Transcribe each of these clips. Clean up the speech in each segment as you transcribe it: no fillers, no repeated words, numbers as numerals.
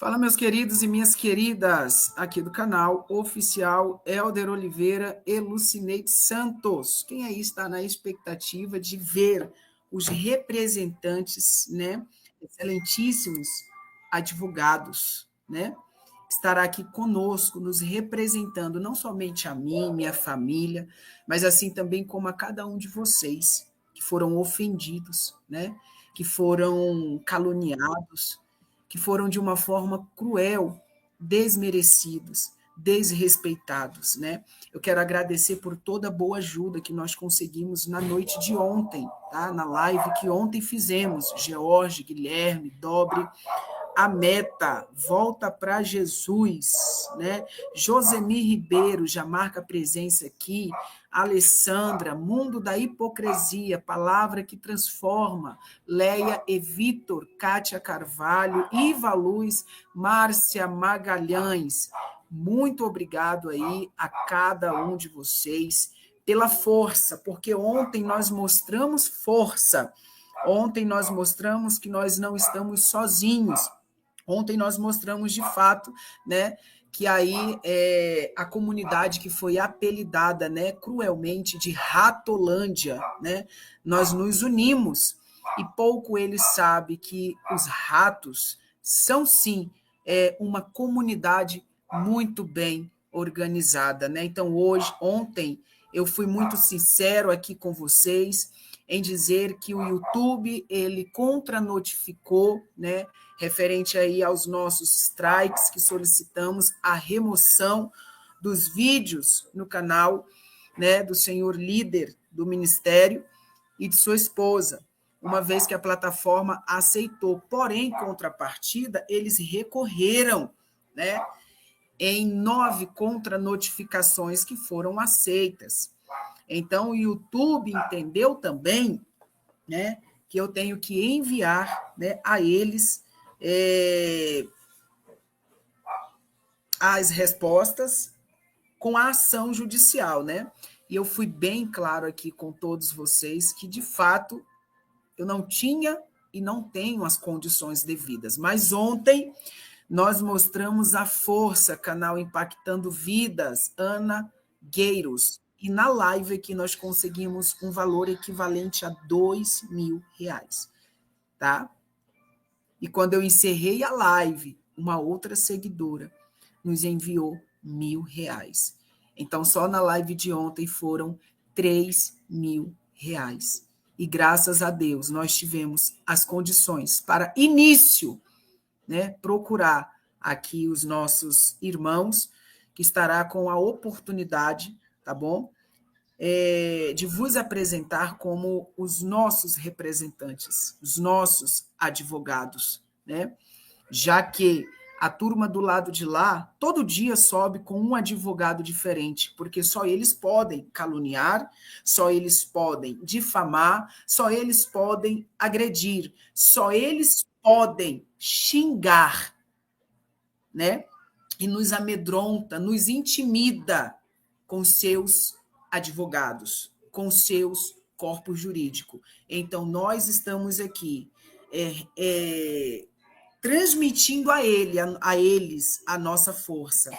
Fala, meus queridos e minhas queridas, aqui do canal oficial Elder Oliveira e Lucineide Santos. Quem aí está na expectativa de ver os representantes, né, excelentíssimos advogados, né, estará aqui conosco, nos representando, não somente a mim, minha família, mas assim também como a cada um de vocês que foram ofendidos, né, que foram caluniados, que foram de uma forma cruel, desmerecidos, desrespeitados, né? Eu quero agradecer por toda a boa ajuda que nós conseguimos na noite de ontem, tá? Na live que ontem fizemos, George, Guilherme, Dobre, a meta, volta para Jesus, né? Josemir Ribeiro já marca presença aqui, Alessandra, Mundo da Hipocrisia, palavra que transforma, Leia e Vitor, Kátia Carvalho, Iva Luz, Márcia Magalhães, muito obrigado aí a cada um de vocês pela força, porque ontem nós mostramos força, ontem nós mostramos que nós não estamos sozinhos. Ontem nós mostramos de fato, né, que aí a comunidade que foi apelidada, né, cruelmente de Ratolândia, né, nós nos unimos e pouco eles sabem que os ratos são sim uma comunidade muito bem organizada, né? Então ontem eu fui muito sincero aqui com vocês em dizer que o YouTube ele contra-notificou, né, referente aí aos nossos strikes que solicitamos a remoção dos vídeos no canal, né, do senhor líder do ministério e de sua esposa, uma vez que a plataforma aceitou. Porém, em contrapartida, eles recorreram, né, em 9 contra-notificações que foram aceitas. Então, o YouTube entendeu também, né, que eu tenho que enviar, né, a eles as respostas com a ação judicial, né? E eu fui bem claro aqui com todos vocês que, de fato, eu não tinha e não tenho as condições devidas. Mas ontem nós mostramos a força, canal Impactando Vidas, Ana Gueiros. E na live aqui nós conseguimos um valor equivalente a R$ 2.000, tá? E quando eu encerrei a live, uma outra seguidora nos enviou R$ 1.000. Então, só na live de ontem foram R$ 3.000. E graças a Deus, nós tivemos as condições para início, né, procurar aqui os nossos irmãos, que estará com a oportunidade, tá bom? De vos apresentar como os nossos representantes, os nossos advogados, né? Já que a turma do lado de lá todo dia sobe com um advogado diferente, porque só eles podem caluniar, só eles podem difamar, só eles podem agredir, só eles podem xingar, né? E nos amedronta, nos intimida com seus advogados, com seus corpos jurídicos. Então, nós estamos aqui transmitindo a eles a nossa força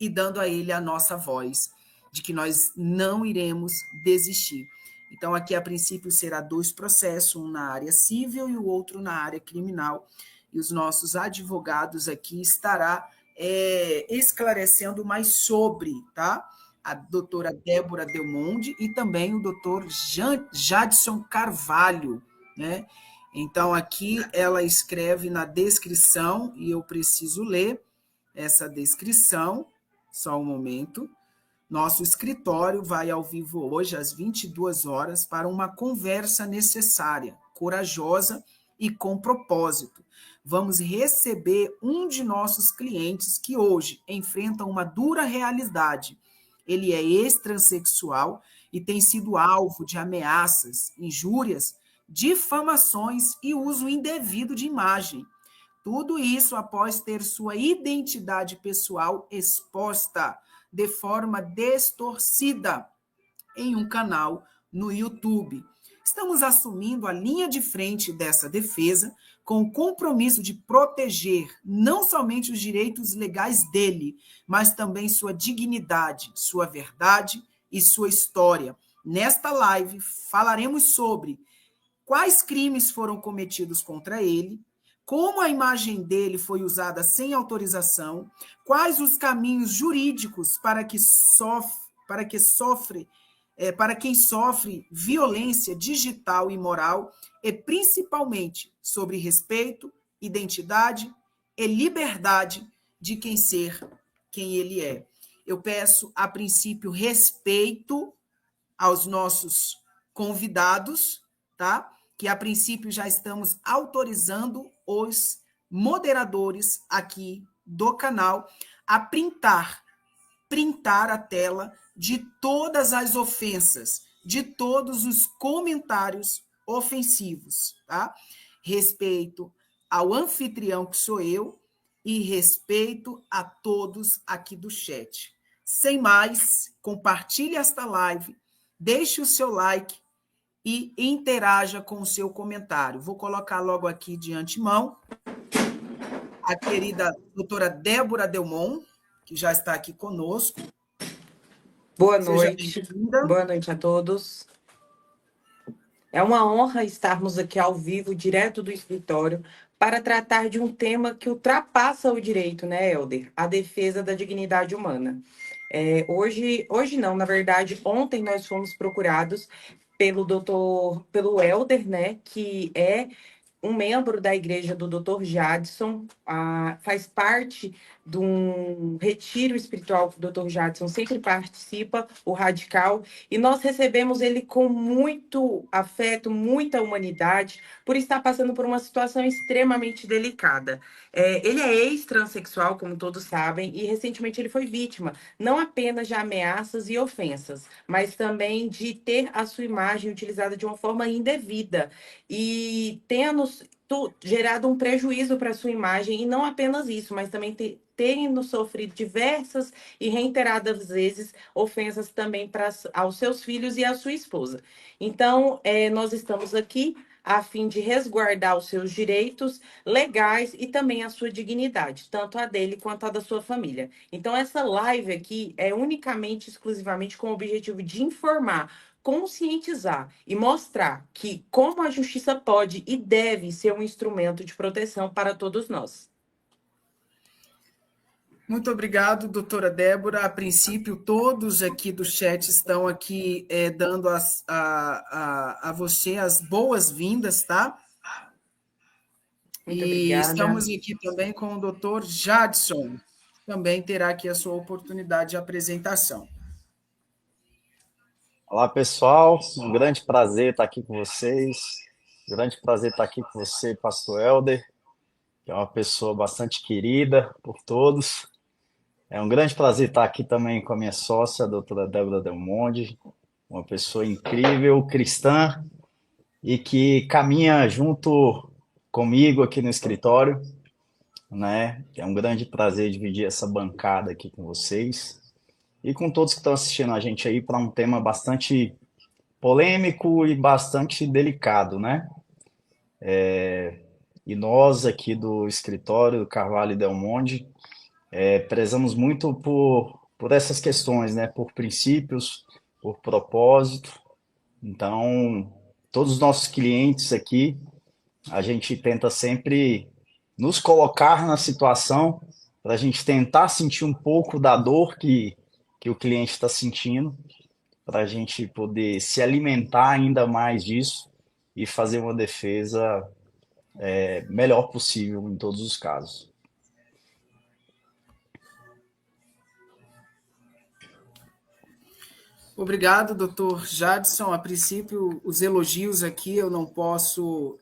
e dando a ele a nossa voz de que nós não iremos desistir. Então, aqui, a princípio, será 2 processos, um na área civil e o outro na área criminal. E os nossos advogados aqui estará esclarecendo mais sobre, tá? A doutora Débora Delmonde e também o doutor Jadson Carvalho, né? Então, aqui ela escreve na descrição, e eu preciso ler essa descrição, só um momento. Nosso escritório vai ao vivo hoje, às 22 horas, para uma conversa necessária, corajosa e com propósito. Vamos receber um de nossos clientes que hoje enfrenta uma dura realidade. Ele é ex-transexual e tem sido alvo de ameaças, injúrias, difamações e uso indevido de imagem. Tudo isso após ter sua identidade pessoal exposta de forma distorcida em um canal no YouTube. estamos assumindo a linha de frente dessa defesa com o compromisso de proteger não somente os direitos legais dele, mas também sua dignidade, sua verdade e sua história. Nesta live, falaremos sobre quais crimes foram cometidos contra ele, como a imagem dele foi usada sem autorização, quais os caminhos jurídicos para quem sofre violência digital e moral, e principalmente sobre respeito, identidade e liberdade de quem ser quem ele é. Eu peço, a princípio, respeito aos nossos convidados, tá? Que a princípio já estamos autorizando os moderadores aqui do canal a printar a tela de todas as ofensas, de todos os comentários ofensivos, tá? Respeito ao anfitrião, que sou eu, e respeito a todos aqui do chat. Sem mais, compartilhe esta live, deixe o seu like e interaja com o seu comentário. Vou colocar logo aqui de antemão a querida doutora Débora Delmont, que já está aqui conosco. Boa noite. Boa noite a todos. É uma honra estarmos aqui ao vivo, direto do escritório, para tratar de um tema que ultrapassa o direito, né, Helder? A defesa da dignidade humana. Hoje não, na verdade, ontem nós fomos procurados pelo Helder, né, que é um membro da igreja do Dr. Jadson, faz parte de um retiro espiritual que o Dr. Jadson sempre participa, o Radical, e nós recebemos ele com muito afeto, muita humanidade, por estar passando por uma situação extremamente delicada. Ele é ex-transexual, como todos sabem, e recentemente ele foi vítima, não apenas de ameaças e ofensas, mas também de ter a sua imagem utilizada de uma forma indevida, e tendo gerado um prejuízo para a sua imagem, e não apenas isso, mas também tendo sofrido diversas e reiteradas vezes ofensas também aos seus filhos e à sua esposa. Então, nós estamos aqui a fim de resguardar os seus direitos legais e também a sua dignidade, tanto a dele quanto a da sua família. Então, essa live aqui é unicamente, exclusivamente com o objetivo de informar, conscientizar e mostrar que como a justiça pode e deve ser um instrumento de proteção para todos nós. Muito obrigado, doutora Débora. A princípio, todos aqui do chat estão aqui dando a você as boas-vindas, tá? Muito e obrigada. Estamos aqui também com o doutor Jadson, que também terá aqui a sua oportunidade de apresentação. Olá, pessoal. Um grande prazer estar aqui com vocês. Grande prazer estar aqui com você, pastor Helder, que é uma pessoa bastante querida por todos. É um grande prazer estar aqui também com a minha sócia, a doutora Débora Delmonte, uma pessoa incrível, cristã, e que caminha junto comigo aqui no escritório, né? É um grande prazer dividir essa bancada aqui com vocês e com todos que estão assistindo a gente aí para um tema bastante polêmico e bastante delicado, né? E nós aqui do escritório do Carvalho e Delmonte prezamos muito por essas questões, né? Por princípios, por propósito. Então, todos os nossos clientes aqui, a gente tenta sempre nos colocar na situação para a gente tentar sentir um pouco da dor que o cliente está sentindo, para a gente poder se alimentar ainda mais disso e fazer uma defesa melhor possível em todos os casos. Obrigado, doutor Jadson. A princípio, os elogios aqui eu não posso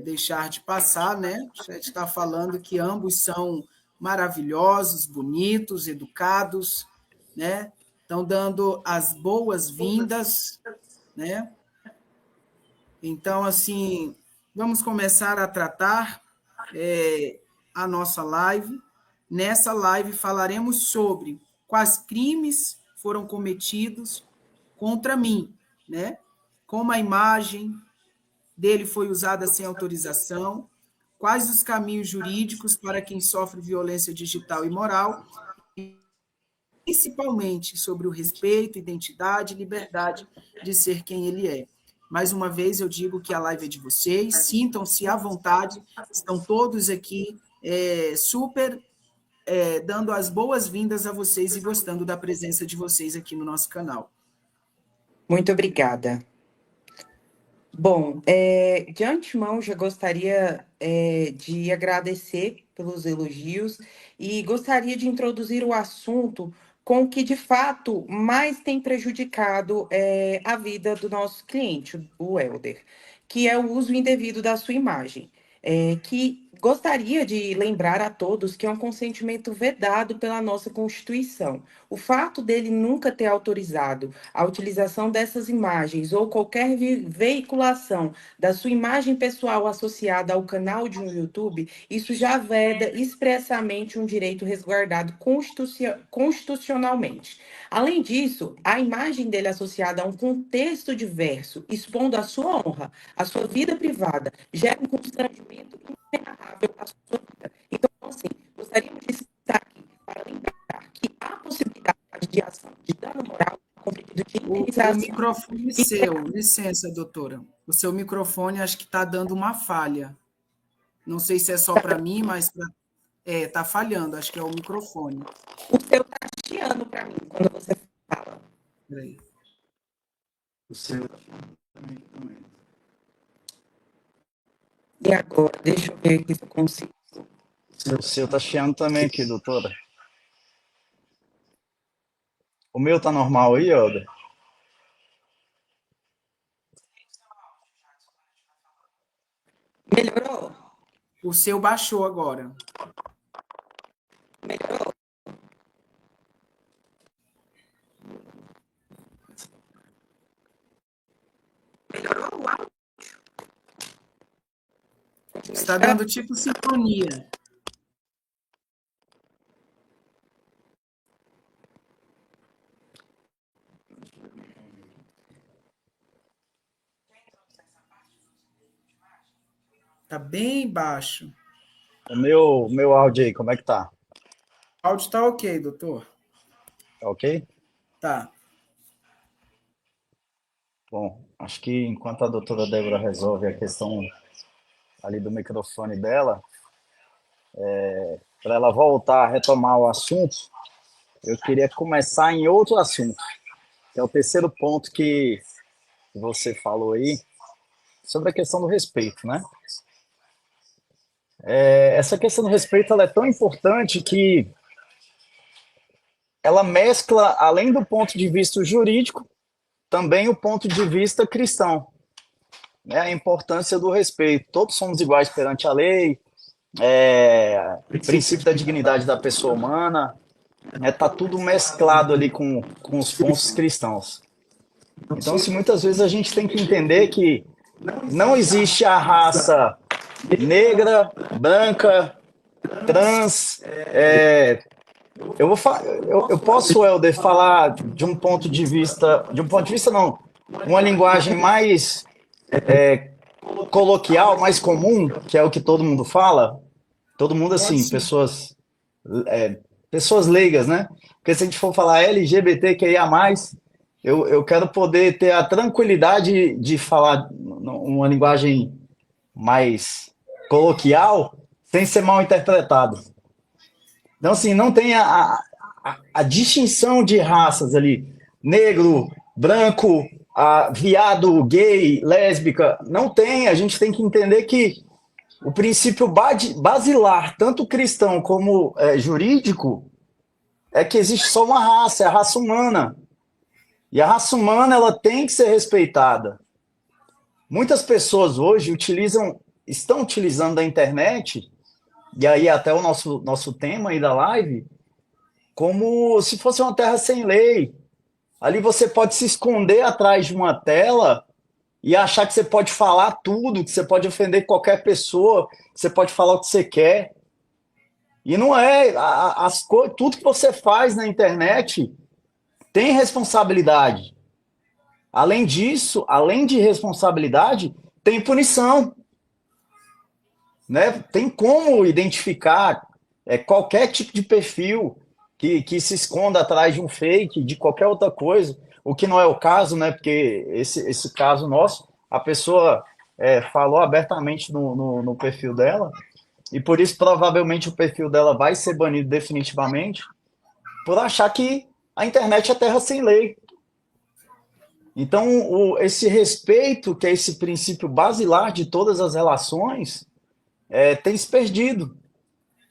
deixar de passar, né? O chat está falando que ambos são maravilhosos, bonitos, educados, né? Estão dando as boas-vindas, né? Então, assim, vamos começar a tratar a nossa live. Nessa live falaremos sobre quais crimes foram cometidos contra mim, né? como a imagem dele foi usada sem autorização, quais os caminhos jurídicos para quem sofre violência digital e moral, e principalmente sobre o respeito, identidade e liberdade de ser quem ele é. Mais uma vez, eu digo que a live é de vocês, sintam-se à vontade, estão todos aqui super dando as boas-vindas a vocês e gostando da presença de vocês aqui no nosso canal. Muito obrigada. Bom, de antemão, já gostaria de agradecer pelos elogios e gostaria de introduzir o assunto com o que, de fato, mais tem prejudicado a vida do nosso cliente, o Helder, que é o uso indevido da sua imagem. Que gostaria de lembrar a todos que é um consentimento vedado pela nossa Constituição. O fato dele nunca ter autorizado a utilização dessas imagens ou qualquer veiculação da sua imagem pessoal associada ao canal de um YouTube, isso já veda expressamente um direito resguardado constitucionalmente. Além disso, a imagem dele associada a um contexto diverso, expondo a sua honra, a sua vida privada, gera um constrangimento inenarrável à sua vida. Então, assim, gostaríamos de estar aqui para lembrar que há possibilidade de ação de dano moral com pedido de indenização. O microfone seu, licença, doutora. O seu microfone acho que está dando uma falha. Não sei se é só para mim, mas está falhando, acho que é o microfone. O seu está chiando para mim quando você fala. Peraí. O seu também. E agora, deixa eu ver aqui se eu consigo. O seu está chiando também aqui, doutora. O meu tá normal aí, Helder? Melhorou? O seu baixou agora. Melhorou? Melhorou o áudio? Está dando tipo sintonia. Está bem baixo. O meu áudio aí, como é que tá? O áudio está ok, doutor. Tá ok? Tá. Bom, acho que enquanto a doutora Débora resolve a questão ali do microfone dela, para ela voltar a retomar o assunto, eu queria começar em outro assunto, que é o terceiro ponto que você falou aí, sobre a questão do respeito, né? Essa questão do respeito ela é tão importante que ela mescla, além do ponto de vista jurídico, também o ponto de vista cristão, né? A importância do respeito. Todos somos iguais perante a lei, princípio da dignidade da pessoa humana, tá tudo mesclado ali com os pontos cristãos. Então, assim, muitas vezes a gente tem que entender que não existe a raça negra, branca, trans. Eu posso, Helder, falar de um ponto de vista não, uma linguagem mais coloquial, mais comum, que é o que todo mundo fala. Todo mundo, assim, pessoas leigas, né? Porque se a gente for falar LGBTQIA+, eu quero poder ter a tranquilidade de falar uma linguagem mais coloquial, sem ser mal interpretado. Então, assim, não tem a distinção de raças ali, negro, branco, viado, gay, lésbica, não tem. A gente tem que entender que o princípio basilar, tanto cristão como jurídico, é que existe só uma raça, é a raça humana. E a raça humana ela tem que ser respeitada. Muitas pessoas hoje estão utilizando a internet, e aí até o nosso tema aí da live, como se fosse uma terra sem lei. Ali você pode se esconder atrás de uma tela e achar que você pode falar tudo, que você pode ofender qualquer pessoa, que você pode falar o que você quer. E não é. Tudo que você faz na internet tem responsabilidade. Além disso, além de responsabilidade, tem punição, né? Tem como identificar qualquer tipo de perfil que se esconda atrás de um fake, de qualquer outra coisa, o que não é o caso, né? Porque esse caso nosso, a pessoa falou abertamente no perfil dela, e por isso provavelmente o perfil dela vai ser banido definitivamente, por achar que a internet é terra sem lei. Então, esse respeito, que é esse princípio basilar de todas as relações, tem se perdido,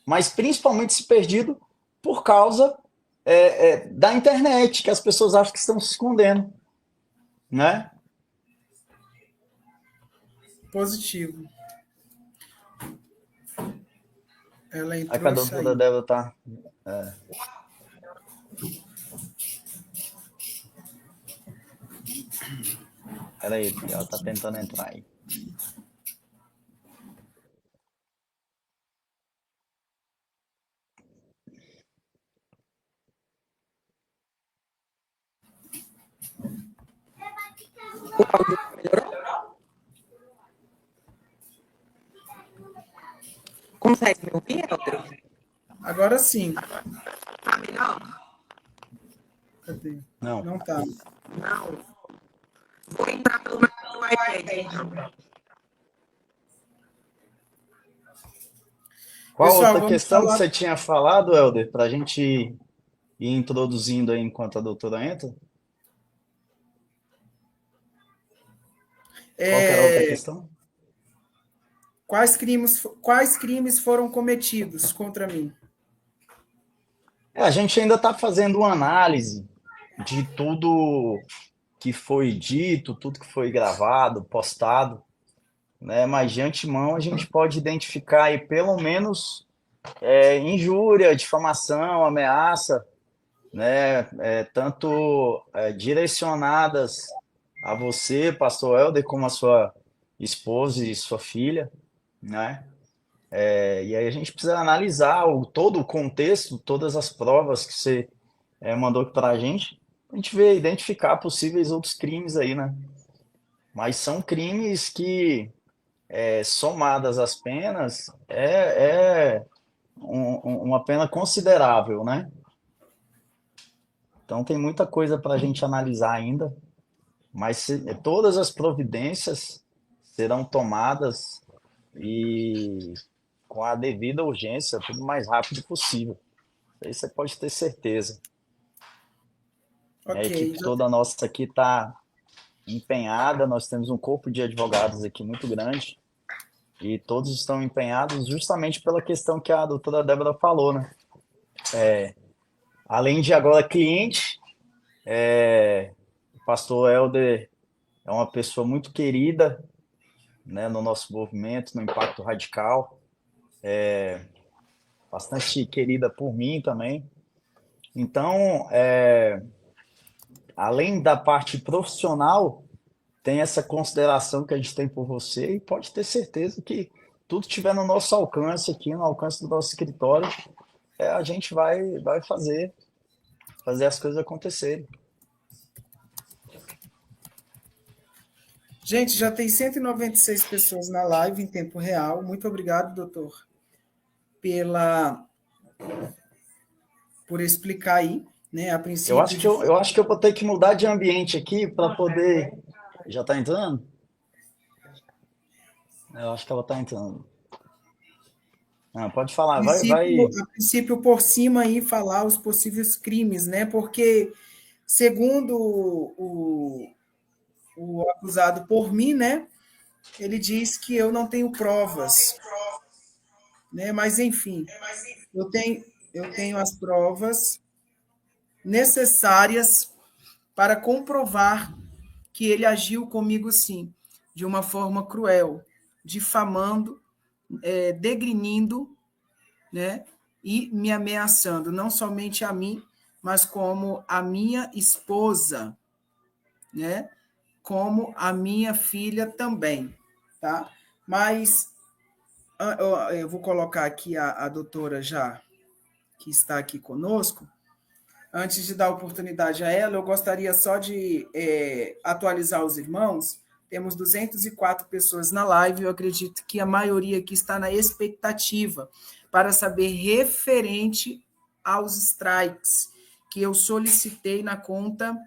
mas principalmente se perdido por causa da internet, que as pessoas acham que estão se escondendo, né? Positivo. Ela Aí que entrou a e doutora saiu. Débora tá. Peraí, porque ela tá tentando entrar aí. O áudio melhorou? Consegue me ouvir, Helder? Agora sim. Tá melhor? Cadê? Não. Não tá. Não. Vou entrar pelo meu iPad, então. Qual Pessoal, outra vamos questão que falar. você tinha falado, Helder, para a gente ir introduzindo aí enquanto a doutora entra? Qual que era a outra questão? Quais crimes foram cometidos contra mim? A gente ainda está fazendo uma análise de tudo que foi dito, tudo que foi gravado, postado, né? Mas de antemão a gente pode identificar aí pelo menos injúria, difamação, ameaça, né? Tanto direcionadas a você, pastor Helder, como a sua esposa e sua filha, né? E aí a gente precisa analisar todo o contexto, todas as provas que você mandou para a gente ver, identificar possíveis outros crimes aí, né? Mas são crimes que, somadas as penas, uma pena considerável, né? Então tem muita coisa para a gente analisar ainda, mas todas as providências serão tomadas e com a devida urgência, tudo mais rápido possível. Aí você pode ter certeza. A Ok. equipe toda nossa aqui está empenhada, nós temos um corpo de advogados aqui muito grande e todos estão empenhados justamente pela questão que a doutora Débora falou, né? Além de agora cliente, o pastor Helder é uma pessoa muito querida, né, no nosso movimento, no Impacto Radical, bastante querida por mim também. Então, além da parte profissional, tem essa consideração que a gente tem por você e pode ter certeza que tudo que estiver no nosso alcance aqui, no alcance do nosso escritório, a gente vai fazer as coisas acontecerem. Gente, já tem 196 pessoas na live em tempo real. Muito obrigado, doutor, por explicar aí, né? A Eu princípio acho que eu acho que eu vou ter que mudar de ambiente aqui para poder. Já está entrando? Eu acho que ela está entrando. Não, pode falar, vai. a princípio por cima aí falar os possíveis crimes, né? Porque segundo o acusado por mim, né? Ele diz que eu não tenho provas, né? Mas enfim, eu tenho as provas necessárias para comprovar que ele agiu comigo sim, de uma forma cruel, difamando, degrinindo, né? E me ameaçando, não somente a mim, mas como a minha esposa, né? Como a minha filha também, tá? Mas eu vou colocar aqui a doutora já, que está aqui conosco, Antes de dar oportunidade a ela, eu gostaria só de atualizar os irmãos. Temos 204 pessoas na live, eu acredito que a maioria aqui está na expectativa para saber referente aos strikes que eu solicitei na conta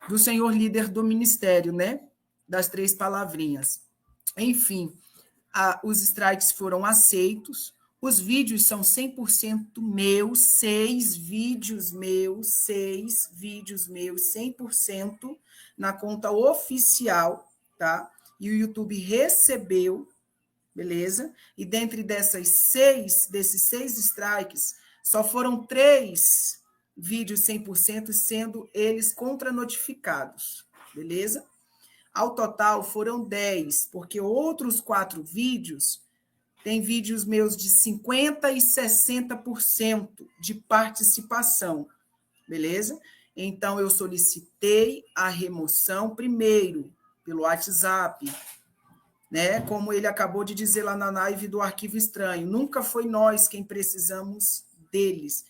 do senhor líder do ministério, né? Das 3 palavrinhas. Enfim, os strikes foram aceitos, os vídeos são 100% meus, 6 vídeos meus, 100% na conta oficial, tá? E o YouTube recebeu, beleza? E dentre desses 6 strikes, só foram 3 vídeos 100%, sendo eles contranotificados, beleza? Ao total foram 10, porque outros 4 vídeos, tem vídeos meus de 50% e 60% de participação, beleza? Então, eu solicitei a remoção primeiro pelo WhatsApp, né? Como ele acabou de dizer lá na live do Arquivo Estranho, nunca foi nós quem precisamos deles.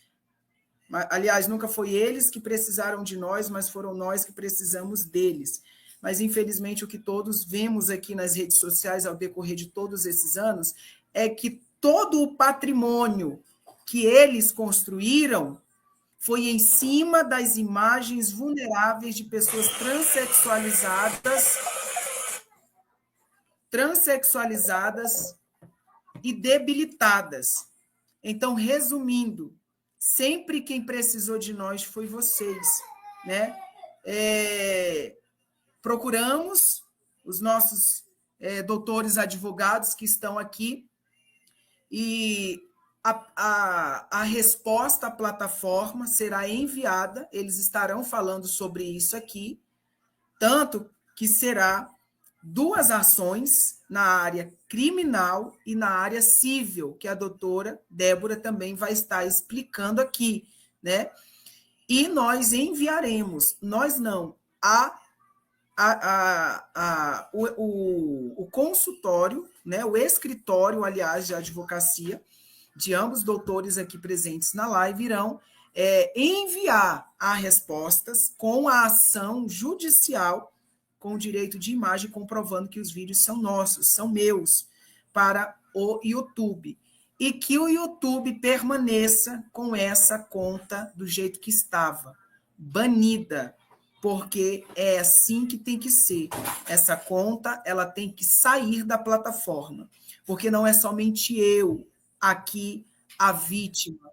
Aliás, nunca foi eles que precisaram de nós, mas foram nós que precisamos deles. Mas, infelizmente, o que todos vemos aqui nas redes sociais ao decorrer de todos esses anos é que todo o patrimônio que eles construíram foi em cima das imagens vulneráveis de pessoas transexualizadas e debilitadas. Então, resumindo, sempre quem precisou de nós foi vocês, né? Procuramos os nossos doutores advogados que estão aqui e a resposta à plataforma será enviada, eles estarão falando sobre isso aqui, tanto que será 2 ações na área criminal e na área civil, que a doutora Débora também vai estar explicando aqui, né? E nós enviaremos, nós não, o consultório, né, o escritório, aliás, de advocacia, de ambos doutores aqui presentes na live, irão enviar as respostas com a ação judicial, com o direito de imagem, comprovando que os vídeos são nossos, são meus, para o YouTube. E que o YouTube permaneça com essa conta do jeito que estava, banida, porque é assim que tem que ser. Essa conta, ela tem que sair da plataforma, porque não é somente eu aqui a vítima,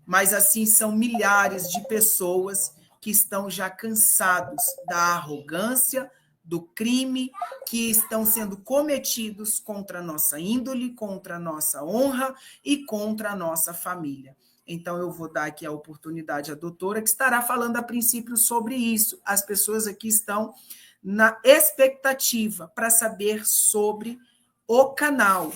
mas assim são milhares de pessoas que estão já cansados da arrogância, do crime que estão sendo cometidos contra a nossa índole, contra a nossa honra e contra a nossa família. Então, eu vou dar aqui a oportunidade à doutora, que estará falando a princípio sobre isso. As pessoas aqui estão na expectativa para saber sobre o canal,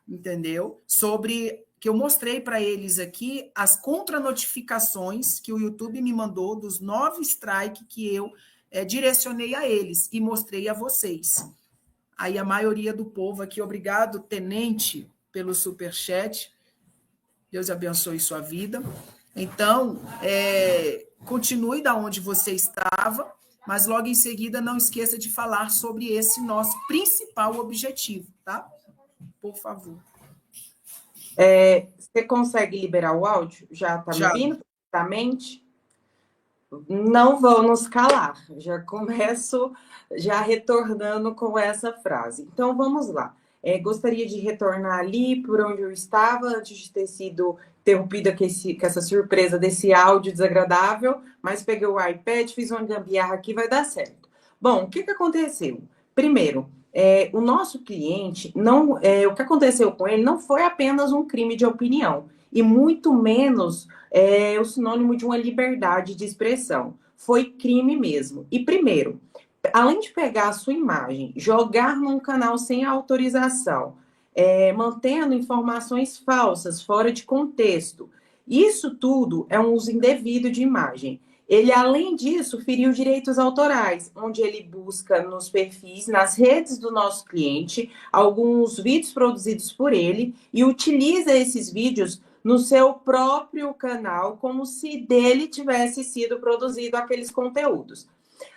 entendeu? Sobre, que eu mostrei para eles aqui, as contranotificações que o YouTube me mandou dos 9 strikes que eu direcionei a eles e mostrei a vocês. Aí a maioria do povo aqui, obrigado, Tenente, pelo superchat. Deus abençoe sua vida. Então, continue da onde você estava, mas logo em seguida não esqueça de falar sobre esse nosso principal objetivo, tá? Por favor. Você consegue liberar o áudio? Já está me ouvindo perfeitamente? Não vou nos calar. Já começo retornando com essa frase. Então, vamos lá. Gostaria de retornar ali por onde eu estava, antes de ter sido interrompida com essa surpresa desse áudio desagradável, mas peguei o iPad, fiz uma gambiarra aqui, vai dar certo. Bom, o que aconteceu? Primeiro, o nosso cliente, o que aconteceu com ele não foi apenas um crime de opinião, e muito menos o sinônimo de uma liberdade de expressão. Foi crime mesmo. E primeiro, além de pegar a sua imagem, jogar num canal sem autorização, mantendo informações falsas, fora de contexto, isso tudo é um uso indevido de imagem. Ele, além disso, feriu direitos autorais, onde ele busca nos perfis, nas redes do nosso cliente, alguns vídeos produzidos por ele e utiliza esses vídeos no seu próprio canal, como se dele tivesse sido produzido aqueles conteúdos.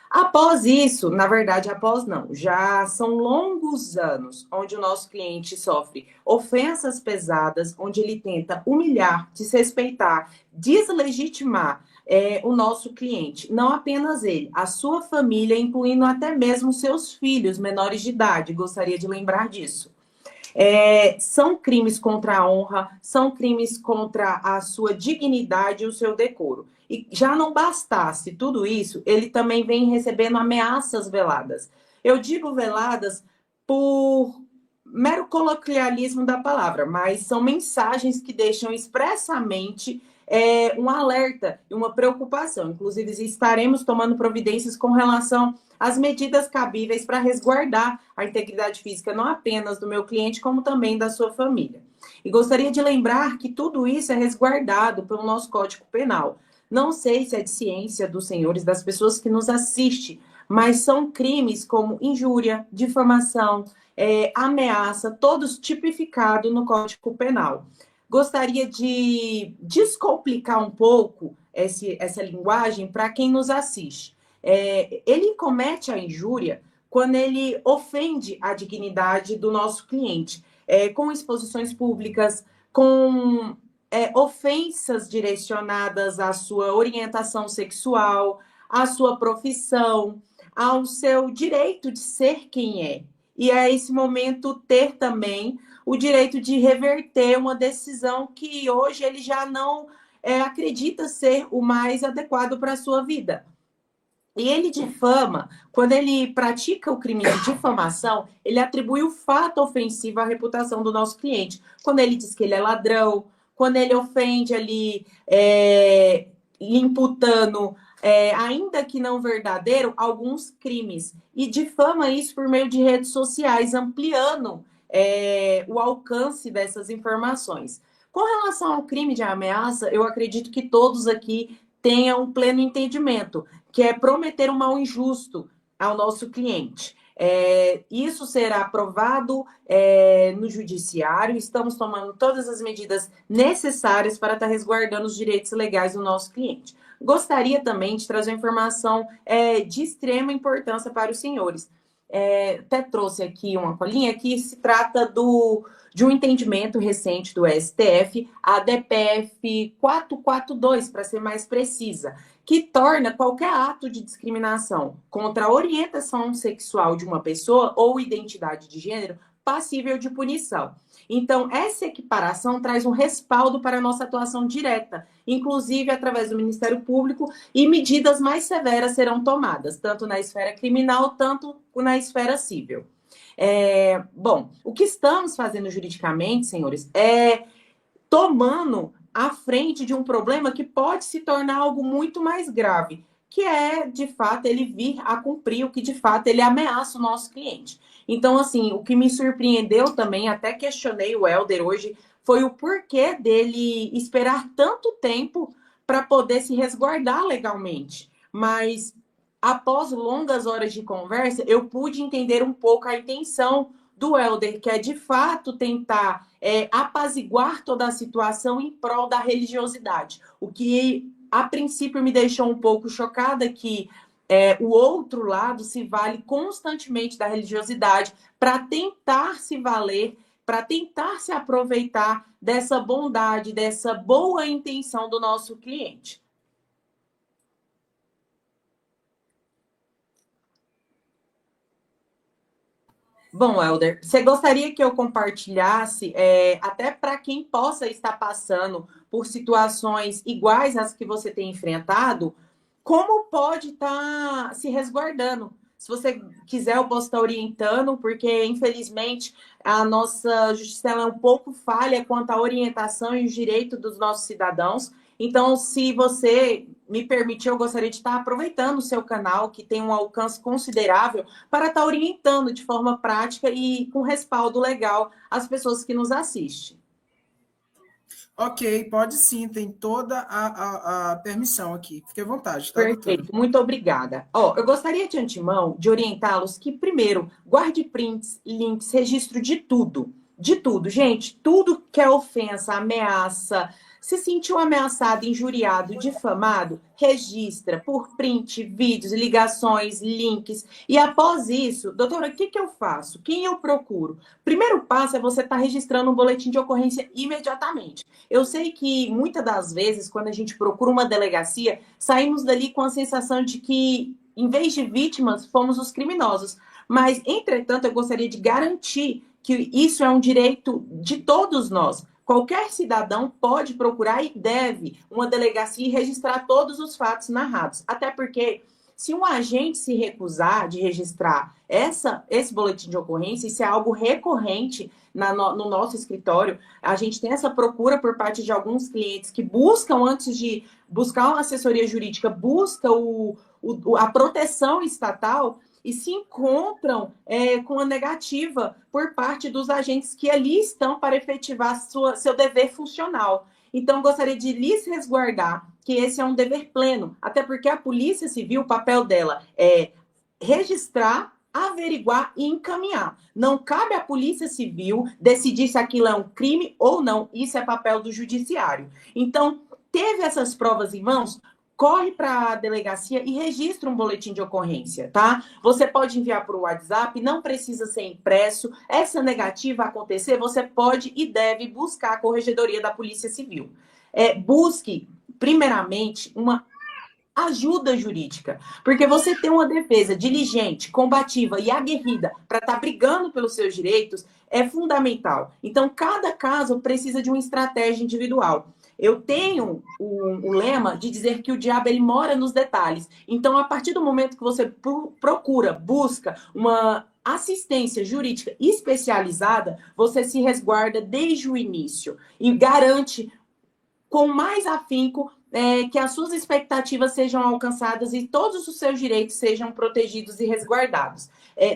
Após isso, na verdade, após não, já são longos anos onde o nosso cliente sofre ofensas pesadas, onde ele tenta humilhar, desrespeitar, deslegitimar o nosso cliente. Não apenas ele, a sua família, incluindo até mesmo seus filhos menores de idade. Gostaria de lembrar disso. São crimes contra a honra, são crimes contra a sua dignidade e o seu decoro. E já não bastasse tudo isso, ele também vem recebendo ameaças veladas. Eu digo veladas por mero coloquialismo da palavra, mas são mensagens que deixam expressamente um alerta e uma preocupação. Inclusive, estaremos tomando providências com relação às medidas cabíveis para resguardar a integridade física não apenas do meu cliente, como também da sua família. E gostaria de lembrar que tudo isso é resguardado pelo nosso Código Penal. Não sei se é de ciência dos senhores, das pessoas que nos assistem, mas são crimes como injúria, difamação, ameaça, todos tipificados no Código Penal. Gostaria de descomplicar um pouco essa linguagem para quem nos assiste. Ele comete a injúria quando ele ofende a dignidade do nosso cliente, com exposições públicas, com ofensas direcionadas à sua orientação sexual, à sua profissão, ao seu direito de ser quem é. E a esse momento ter também o direito de reverter uma decisão que hoje ele já não acredita ser o mais adequado para a sua vida. E ele difama, quando ele pratica o crime de difamação, ele atribui o fato ofensivo à reputação do nosso cliente. Quando ele diz que ele é ladrão, quando ele ofende ali, imputando, ainda que não verdadeiro, alguns crimes. E difama isso por meio de redes sociais, ampliando o alcance dessas informações. Com relação ao crime de ameaça, eu acredito que todos aqui tenham um pleno entendimento, que é prometer um mal injusto ao nosso cliente. Isso será aprovado no judiciário, estamos tomando todas as medidas necessárias para estar resguardando os direitos legais do nosso cliente. Gostaria também de trazer uma informação de extrema importância para os senhores. Até trouxe aqui uma colinha que se trata de um entendimento recente do STF, a DPF 442, para ser mais precisa, que torna qualquer ato de discriminação contra a orientação sexual de uma pessoa ou identidade de gênero passível de punição. Então, essa equiparação traz um respaldo para a nossa atuação direta, inclusive através do Ministério Público, e medidas mais severas serão tomadas, tanto na esfera criminal, tanto na esfera civil. Bom, o que estamos fazendo juridicamente, senhores, é tomando à frente de um problema que pode se tornar algo muito mais grave, que é, de fato, ele vir a cumprir o que, de fato, ele ameaça o nosso cliente. Então, assim, o que me surpreendeu também, até questionei o Helder hoje, foi o porquê dele esperar tanto tempo para poder se resguardar legalmente. Mas, após longas horas de conversa, eu pude entender um pouco a intenção do Helder, que é, de fato, tentar apaziguar toda a situação em prol da religiosidade. O que, a princípio, me deixou um pouco chocada, que o outro lado se vale constantemente da religiosidade para tentar se valer, para tentar se aproveitar dessa bondade, dessa boa intenção do nosso cliente. Bom, Helder, você gostaria que eu compartilhasse, até para quem possa estar passando por situações iguais às que você tem enfrentado, como pode estar se resguardando? Se você quiser, eu posso estar orientando, porque, infelizmente, a nossa justiça é um pouco falha quanto à orientação e os direitos dos nossos cidadãos. Então, se você me permitir, eu gostaria de estar aproveitando o seu canal, que tem um alcance considerável, para estar orientando de forma prática e com respaldo legal as pessoas que nos assistem. Ok, pode sim, tem toda a permissão aqui. Fique à vontade, tá, Perfeito, doutora? muito obrigada. Eu gostaria de antemão de orientá-los que, primeiro, guarde prints, links, registro de tudo. De tudo, gente. Tudo que é ofensa, ameaça, se sentiu ameaçado, injuriado, difamado, registra por print, vídeos, ligações, links. E após isso, doutora, o que que eu faço? Quem eu procuro? Primeiro passo é você estar registrando um boletim de ocorrência imediatamente. Eu sei que muitas das vezes, quando a gente procura uma delegacia, saímos dali com a sensação de que, em vez de vítimas, fomos os criminosos. Mas, entretanto, eu gostaria de garantir que isso é um direito de todos nós. Qualquer cidadão pode procurar e deve uma delegacia e registrar todos os fatos narrados. Até porque, se um agente se recusar de registrar esse boletim de ocorrência, isso é algo recorrente no nosso escritório, a gente tem essa procura por parte de alguns clientes que buscam, antes de buscar uma assessoria jurídica, busca a proteção estatal e se encontram com a negativa por parte dos agentes que ali estão para efetivar seu dever funcional. Então, gostaria de lhes resguardar que esse é um dever pleno, até porque a Polícia Civil, o papel dela é registrar, averiguar e encaminhar. Não cabe à Polícia Civil decidir se aquilo é um crime ou não. Isso é papel do Judiciário. Então, teve essas provas em mãos? Corre para a delegacia e registra um boletim de ocorrência, tá? Você pode enviar por WhatsApp, não precisa ser impresso. Essa negativa acontecer, você pode e deve buscar a Corregedoria da Polícia Civil. Busque, primeiramente, uma ajuda jurídica, porque você ter uma defesa diligente, combativa e aguerrida para estar brigando pelos seus direitos é fundamental. Então, cada caso precisa de uma estratégia individual. Eu tenho o lema de dizer que o diabo ele mora nos detalhes. Então, a partir do momento que você procura, busca uma assistência jurídica especializada, você se resguarda desde o início e garante com mais afinco que as suas expectativas sejam alcançadas e todos os seus direitos sejam protegidos e resguardados.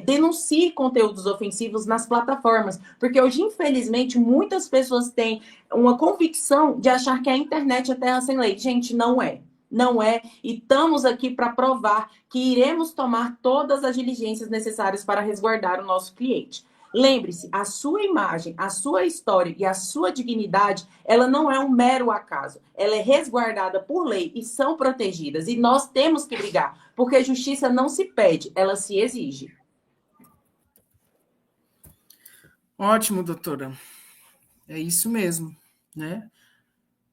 Denuncie conteúdos ofensivos nas plataformas, porque hoje, infelizmente, muitas pessoas têm uma convicção de achar que a internet é terra sem lei. Gente, não é. Não é, e estamos aqui para provar que iremos tomar todas as diligências necessárias para resguardar o nosso cliente. Lembre-se, a sua imagem, a sua história e a sua dignidade, ela não é um mero acaso. Ela é resguardada por lei e são protegidas. E nós temos que brigar, porque a justiça não se pede, ela se exige. Ótimo, doutora. É isso mesmo, né?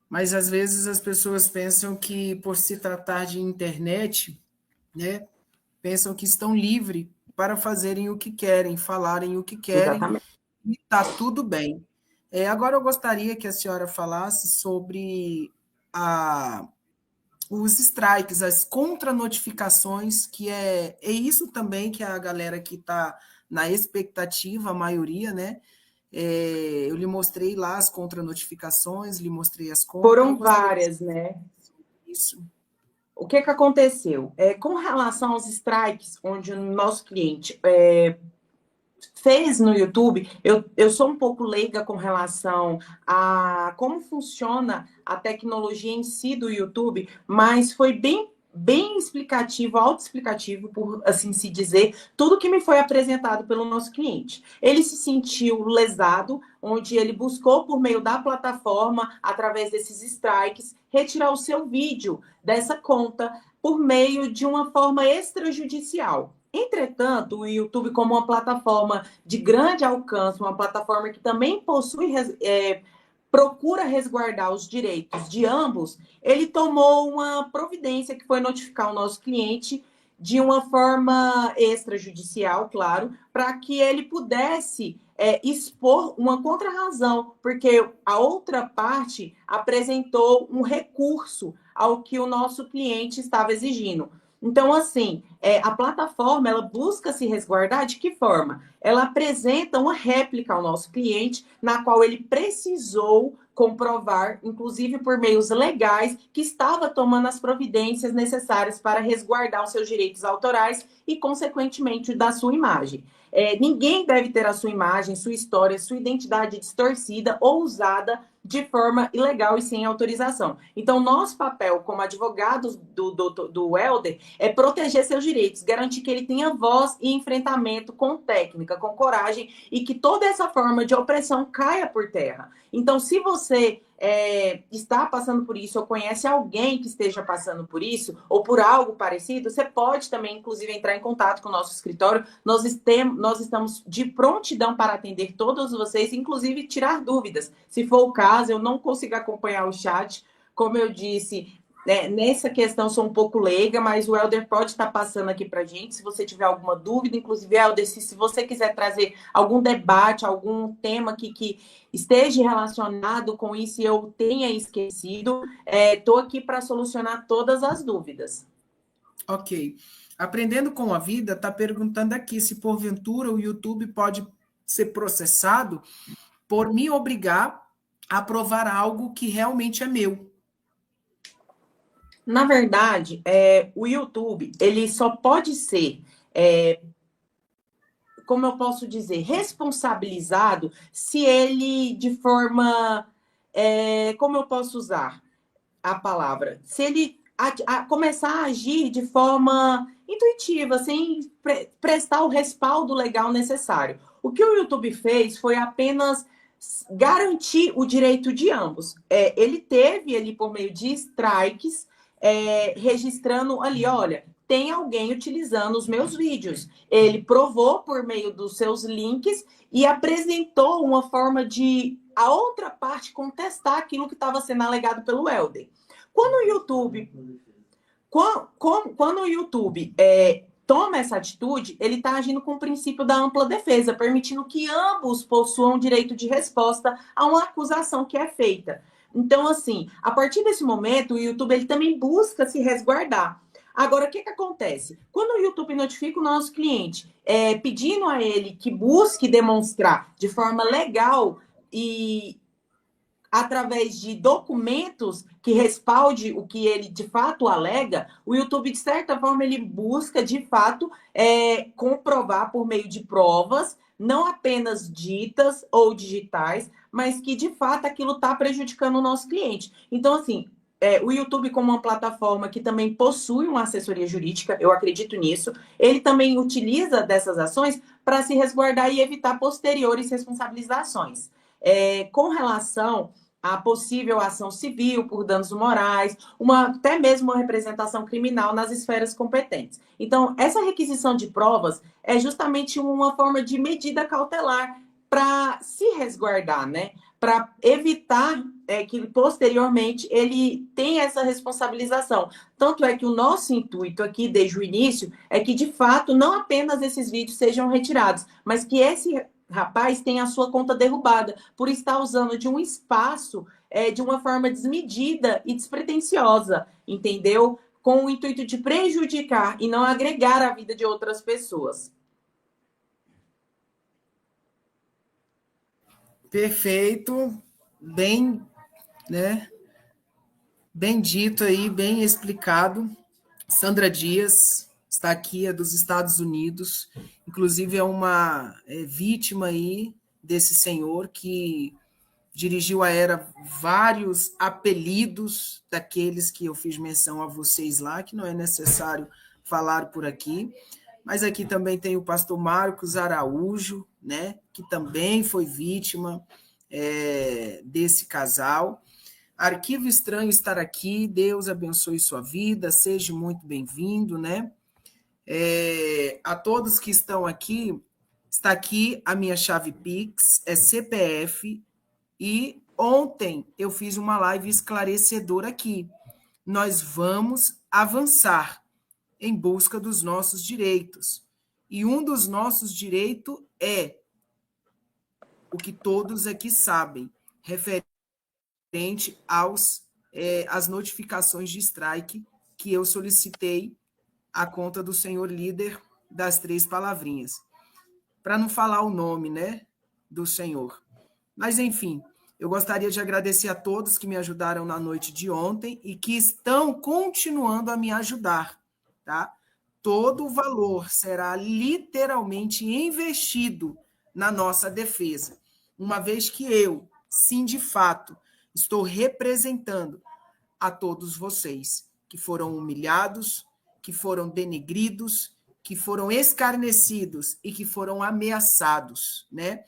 Mas às vezes as pessoas pensam que, por se tratar de internet, né, pensam que estão livres para fazerem o que querem, falarem o que querem, exatamente, e está tudo bem. Agora eu gostaria que a senhora falasse sobre os strikes, as contranotificações, que é isso também que a galera que está na expectativa, a maioria, né? Eu lhe mostrei lá as contranotificações, lhe mostrei as contas. Foram várias, né? Isso. O que aconteceu? Com relação aos strikes, onde o nosso cliente fez no YouTube, eu sou um pouco leiga com relação a como funciona a tecnologia em si do YouTube, mas foi bem explicativo, autoexplicativo, por assim se dizer, tudo que me foi apresentado pelo nosso cliente. Ele se sentiu lesado, onde ele buscou, por meio da plataforma, através desses strikes, retirar o seu vídeo dessa conta por meio de uma forma extrajudicial. Entretanto, o YouTube, como uma plataforma de grande alcance, uma plataforma que também possui procura resguardar os direitos de ambos, ele tomou uma providência que foi notificar o nosso cliente de uma forma extrajudicial, claro, para que ele pudesse expor uma contrarrazão, porque a outra parte apresentou um recurso ao que o nosso cliente estava exigindo. Então, assim, a plataforma, ela busca se resguardar de que forma? Ela apresenta uma réplica ao nosso cliente, na qual ele precisou comprovar, inclusive por meios legais, que estava tomando as providências necessárias para resguardar os seus direitos autorais e, consequentemente, da sua imagem. Ninguém deve ter a sua imagem, sua história, sua identidade distorcida ou usada de forma ilegal e sem autorização. Então, nosso papel como advogados do Helder é proteger seus direitos, garantir que ele tenha voz e enfrentamento com técnica, com coragem, e que toda essa forma de opressão caia por terra. Então, se você está passando por isso, ou conhece alguém que esteja passando por isso, ou por algo parecido, você pode também, inclusive, entrar em contato com o nosso escritório. Nós estamos de prontidão para atender todos vocês, inclusive tirar dúvidas. Se for o caso, eu não consigo acompanhar o chat, como eu disse, nessa questão sou um pouco leiga, mas o Helder pode estar passando aqui para a gente, se você tiver alguma dúvida. Inclusive, Helder, se você quiser trazer algum debate, algum tema que esteja relacionado com isso e eu tenha esquecido, estou aqui para solucionar todas as dúvidas. Ok. Aprendendo com a Vida está perguntando aqui se, porventura, o YouTube pode ser processado por me obrigar a provar algo que realmente é meu. Na verdade, o YouTube, ele só pode ser, como eu posso dizer, responsabilizado se ele, de forma, como eu posso usar a palavra? Se ele começar a agir de forma intuitiva, sem prestar o respaldo legal necessário. O que o YouTube fez foi apenas garantir o direito de ambos. Ele teve, por meio de strikes, registrando ali, olha, tem alguém utilizando os meus vídeos. Ele provou por meio dos seus links e apresentou uma forma de a outra parte contestar aquilo que estava sendo alegado pelo Helder. Quando o YouTube toma essa atitude, ele está agindo com o princípio da ampla defesa, permitindo que ambos possuam direito de resposta a uma acusação que é feita. Então, assim, a partir desse momento, o YouTube ele também busca se resguardar. Agora, o que acontece? Quando o YouTube notifica o nosso cliente, pedindo a ele que busque demonstrar de forma legal e através de documentos que respalde o que ele de fato alega, o YouTube, de certa forma, ele busca, de fato, comprovar por meio de provas, não apenas ditas ou digitais, mas que, de fato, aquilo está prejudicando o nosso cliente. Então, assim, o YouTube, como uma plataforma que também possui uma assessoria jurídica, eu acredito nisso, ele também utiliza dessas ações para se resguardar e evitar posteriores responsabilizações. Com relação a possível ação civil por danos morais, até mesmo uma representação criminal nas esferas competentes. Então, essa requisição de provas é justamente uma forma de medida cautelar para se resguardar, né? Para evitar que posteriormente ele tenha essa responsabilização. Tanto é que o nosso intuito aqui, desde o início, é que, de fato, não apenas esses vídeos sejam retirados, mas que esse rapaz tem a sua conta derrubada por estar usando de um espaço de uma forma desmedida e despretensiosa, entendeu? Com o intuito de prejudicar e não agregar a vida de outras pessoas. Perfeito, bem, né? Bem dito aí, bem explicado. Sandra Dias está aqui, é dos Estados Unidos, inclusive é uma vítima aí desse senhor que dirigiu a Era vários apelidos daqueles que eu fiz menção a vocês lá, que não é necessário falar por aqui, mas aqui também tem o pastor Marcos Araújo, né, que também foi vítima desse casal. Arquivo Estranho estar aqui, Deus abençoe sua vida, seja muito bem-vindo, né? A todos que estão aqui, está aqui a minha chave Pix, é CPF, e ontem eu fiz uma live esclarecedora aqui. Nós vamos avançar em busca dos nossos direitos. E um dos nossos direitos é o que todos aqui sabem, referente às notificações de strike que eu solicitei à conta do senhor líder das 3 palavrinhas, para não falar o nome, né, do senhor. Mas, enfim, eu gostaria de agradecer a todos que me ajudaram na noite de ontem e que estão continuando a me ajudar, tá? Todo o valor será literalmente investido na nossa defesa, uma vez que eu, sim, de fato, estou representando a todos vocês que foram humilhados, que foram denegridos, que foram escarnecidos e que foram ameaçados, né?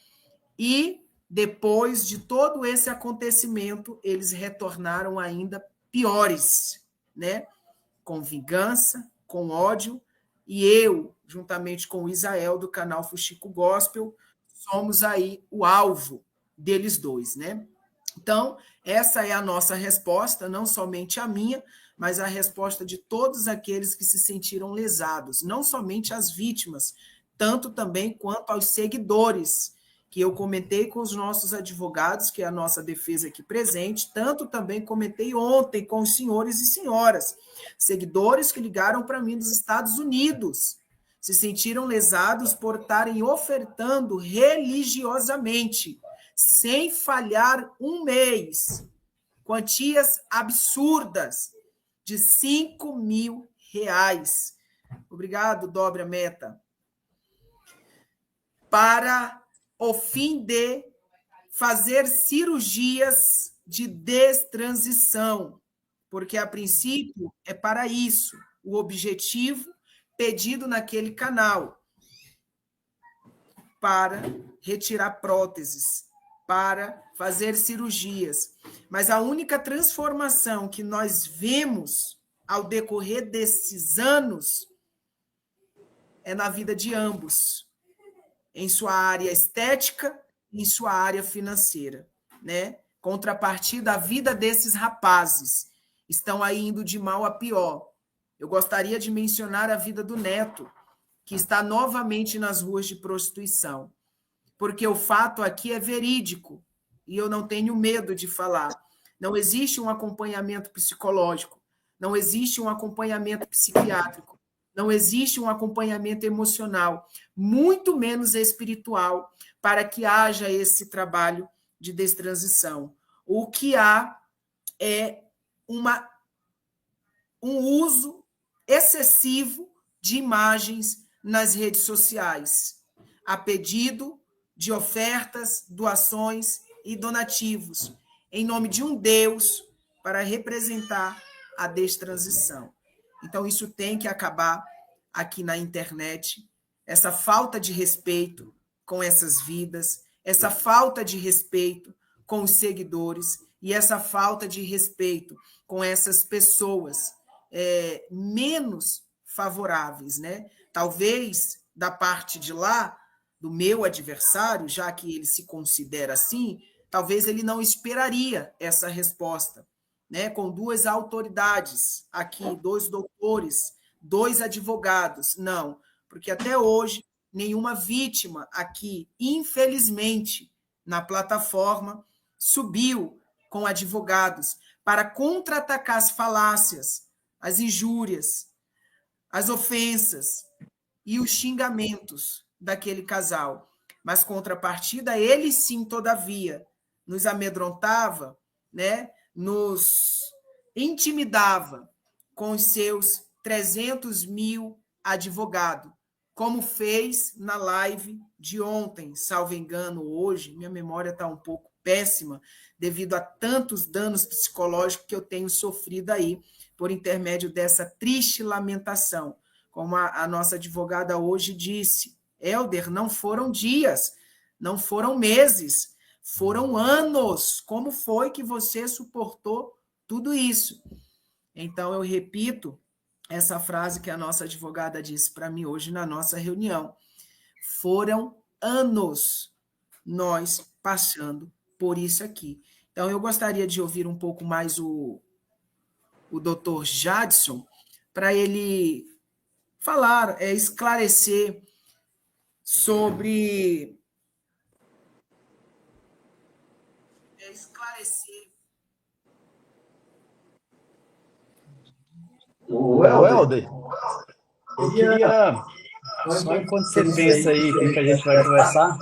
E depois de todo esse acontecimento, eles retornaram ainda piores, né? Com vingança, com ódio, e eu, juntamente com o Isael do canal Fuxico Gospel, somos aí o alvo deles dois, né? Então, essa é a nossa resposta, não somente a minha, mas a resposta de todos aqueles que se sentiram lesados, não somente as vítimas, tanto também quanto aos seguidores, que eu comentei com os nossos advogados, que é a nossa defesa aqui presente, tanto também comentei ontem com os senhores e senhoras, seguidores que ligaram para mim dos Estados Unidos, se sentiram lesados por estarem ofertando religiosamente, sem falhar um mês, quantias absurdas de R$5.000. Obrigado, dobra meta. Para o fim de fazer cirurgias de destransição, porque a princípio é para isso o objetivo pedido naquele canal, para retirar próteses, para fazer cirurgias. Mas a única transformação que nós vemos ao decorrer desses anos é na vida de ambos, em sua área estética e em sua área financeira, né? Contrapartida, a vida desses rapazes estão aí indo de mal a pior. Eu gostaria de mencionar a vida do neto, que está novamente nas ruas de prostituição, porque o fato aqui é verídico e eu não tenho medo de falar. Não existe um acompanhamento psicológico, não existe um acompanhamento psiquiátrico, não existe um acompanhamento emocional, muito menos espiritual, para que haja esse trabalho de destransição. O que há é um uso excessivo de imagens nas redes sociais, a pedido de ofertas, doações e donativos, em nome de um Deus, para representar a destransição. Então, isso tem que acabar aqui na internet, essa falta de respeito com essas vidas, essa falta de respeito com os seguidores e essa falta de respeito com essas pessoas menos favoráveis, né? Talvez da parte de lá, do meu adversário, já que ele se considera assim, talvez ele não esperaria essa resposta, né? Com duas autoridades aqui, 2 doutores, 2 advogados. Não, porque até hoje nenhuma vítima aqui, infelizmente, na plataforma, subiu com advogados para contra-atacar as falácias, as injúrias, as ofensas e os xingamentos daquele casal. Mas, contrapartida, ele sim, todavia, nos amedrontava, né? Nos intimidava com os seus 300 mil advogados, como fez na live de ontem, salvo engano, hoje. Minha memória está um pouco péssima, devido a tantos danos psicológicos que eu tenho sofrido aí, por intermédio dessa triste lamentação. Como a nossa advogada hoje disse, Helder, não foram dias, não foram meses, foram anos. Como foi que você suportou tudo isso? Então, eu repito essa frase que a nossa advogada disse para mim hoje na nossa reunião. Foram anos nós passando por isso aqui. Então, eu gostaria de ouvir um pouco mais o doutor Jadson, para ele falar, esclarecer sobre... O Helder, eu queria, só enquanto você pensa aí o que a gente vai conversar,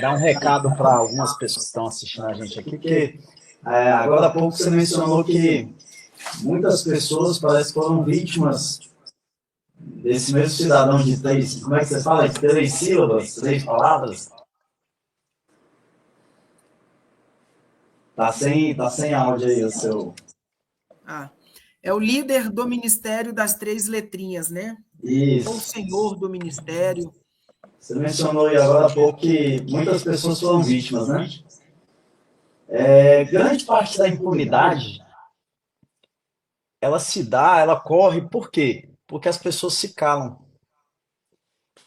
dar um recado para algumas pessoas que estão assistindo a gente aqui, porque agora há pouco você mencionou que muitas pessoas parece que foram vítimas desse mesmo cidadão de 3, como é que você fala? De 3 sílabas, 3 palavras? Tá sem áudio aí o seu. Ah, é o líder do Ministério das Três Letrinhas, né? Isso. Ou o senhor do ministério. Você mencionou aí agora há pouco que muitas pessoas foram vítimas, né? Grande parte da impunidade, ela corre por quê? Porque as pessoas se calam.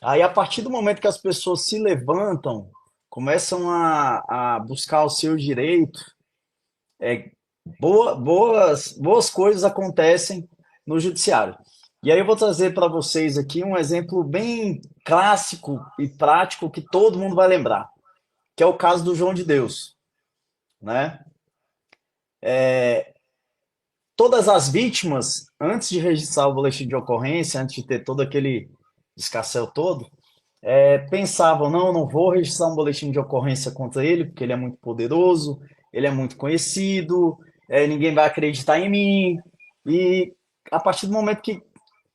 Aí, a partir do momento que as pessoas se levantam, começam a buscar o seu direito, boas coisas acontecem no judiciário. E aí eu vou trazer para vocês aqui um exemplo bem clássico e prático que todo mundo vai lembrar, que é o caso do João de Deus, né? Todas as vítimas, antes de registrar o boletim de ocorrência, antes de ter todo aquele escarcéu todo, pensavam, não vou registrar um boletim de ocorrência contra ele, porque ele é muito poderoso, ele é muito conhecido, ninguém vai acreditar em mim. E a partir do momento que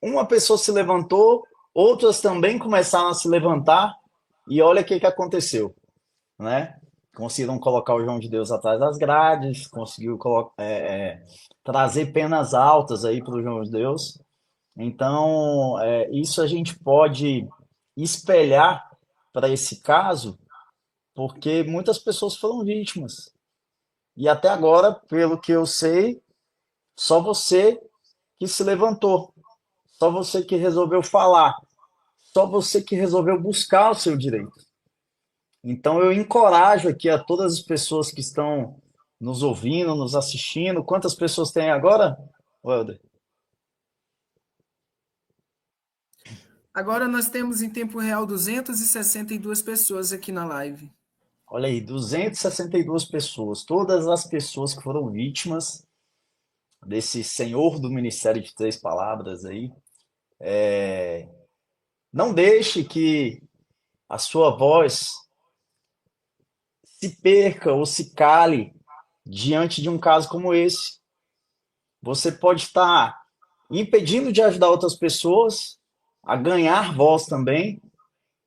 uma pessoa se levantou, outras também começaram a se levantar, e olha o que aconteceu, né? Conseguiram colocar o João de Deus atrás das grades, conseguiu trazer penas altas aí para o João de Deus. Então, isso a gente pode espelhar para esse caso, porque muitas pessoas foram vítimas. E até agora, pelo que eu sei, só você que se levantou, só você que resolveu falar, só você que resolveu buscar o seu direito. Então, eu encorajo aqui a todas as pessoas que estão nos ouvindo, nos assistindo. Quantas pessoas tem agora, Welder? Agora nós temos em tempo real 262 pessoas aqui na live. Olha aí, 262 pessoas. Todas as pessoas que foram vítimas desse senhor do Ministério de Três Palavras aí. Não deixe que a sua voz se perca ou se cale diante de um caso como esse. Você pode estar impedindo de ajudar outras pessoas a ganhar voz também,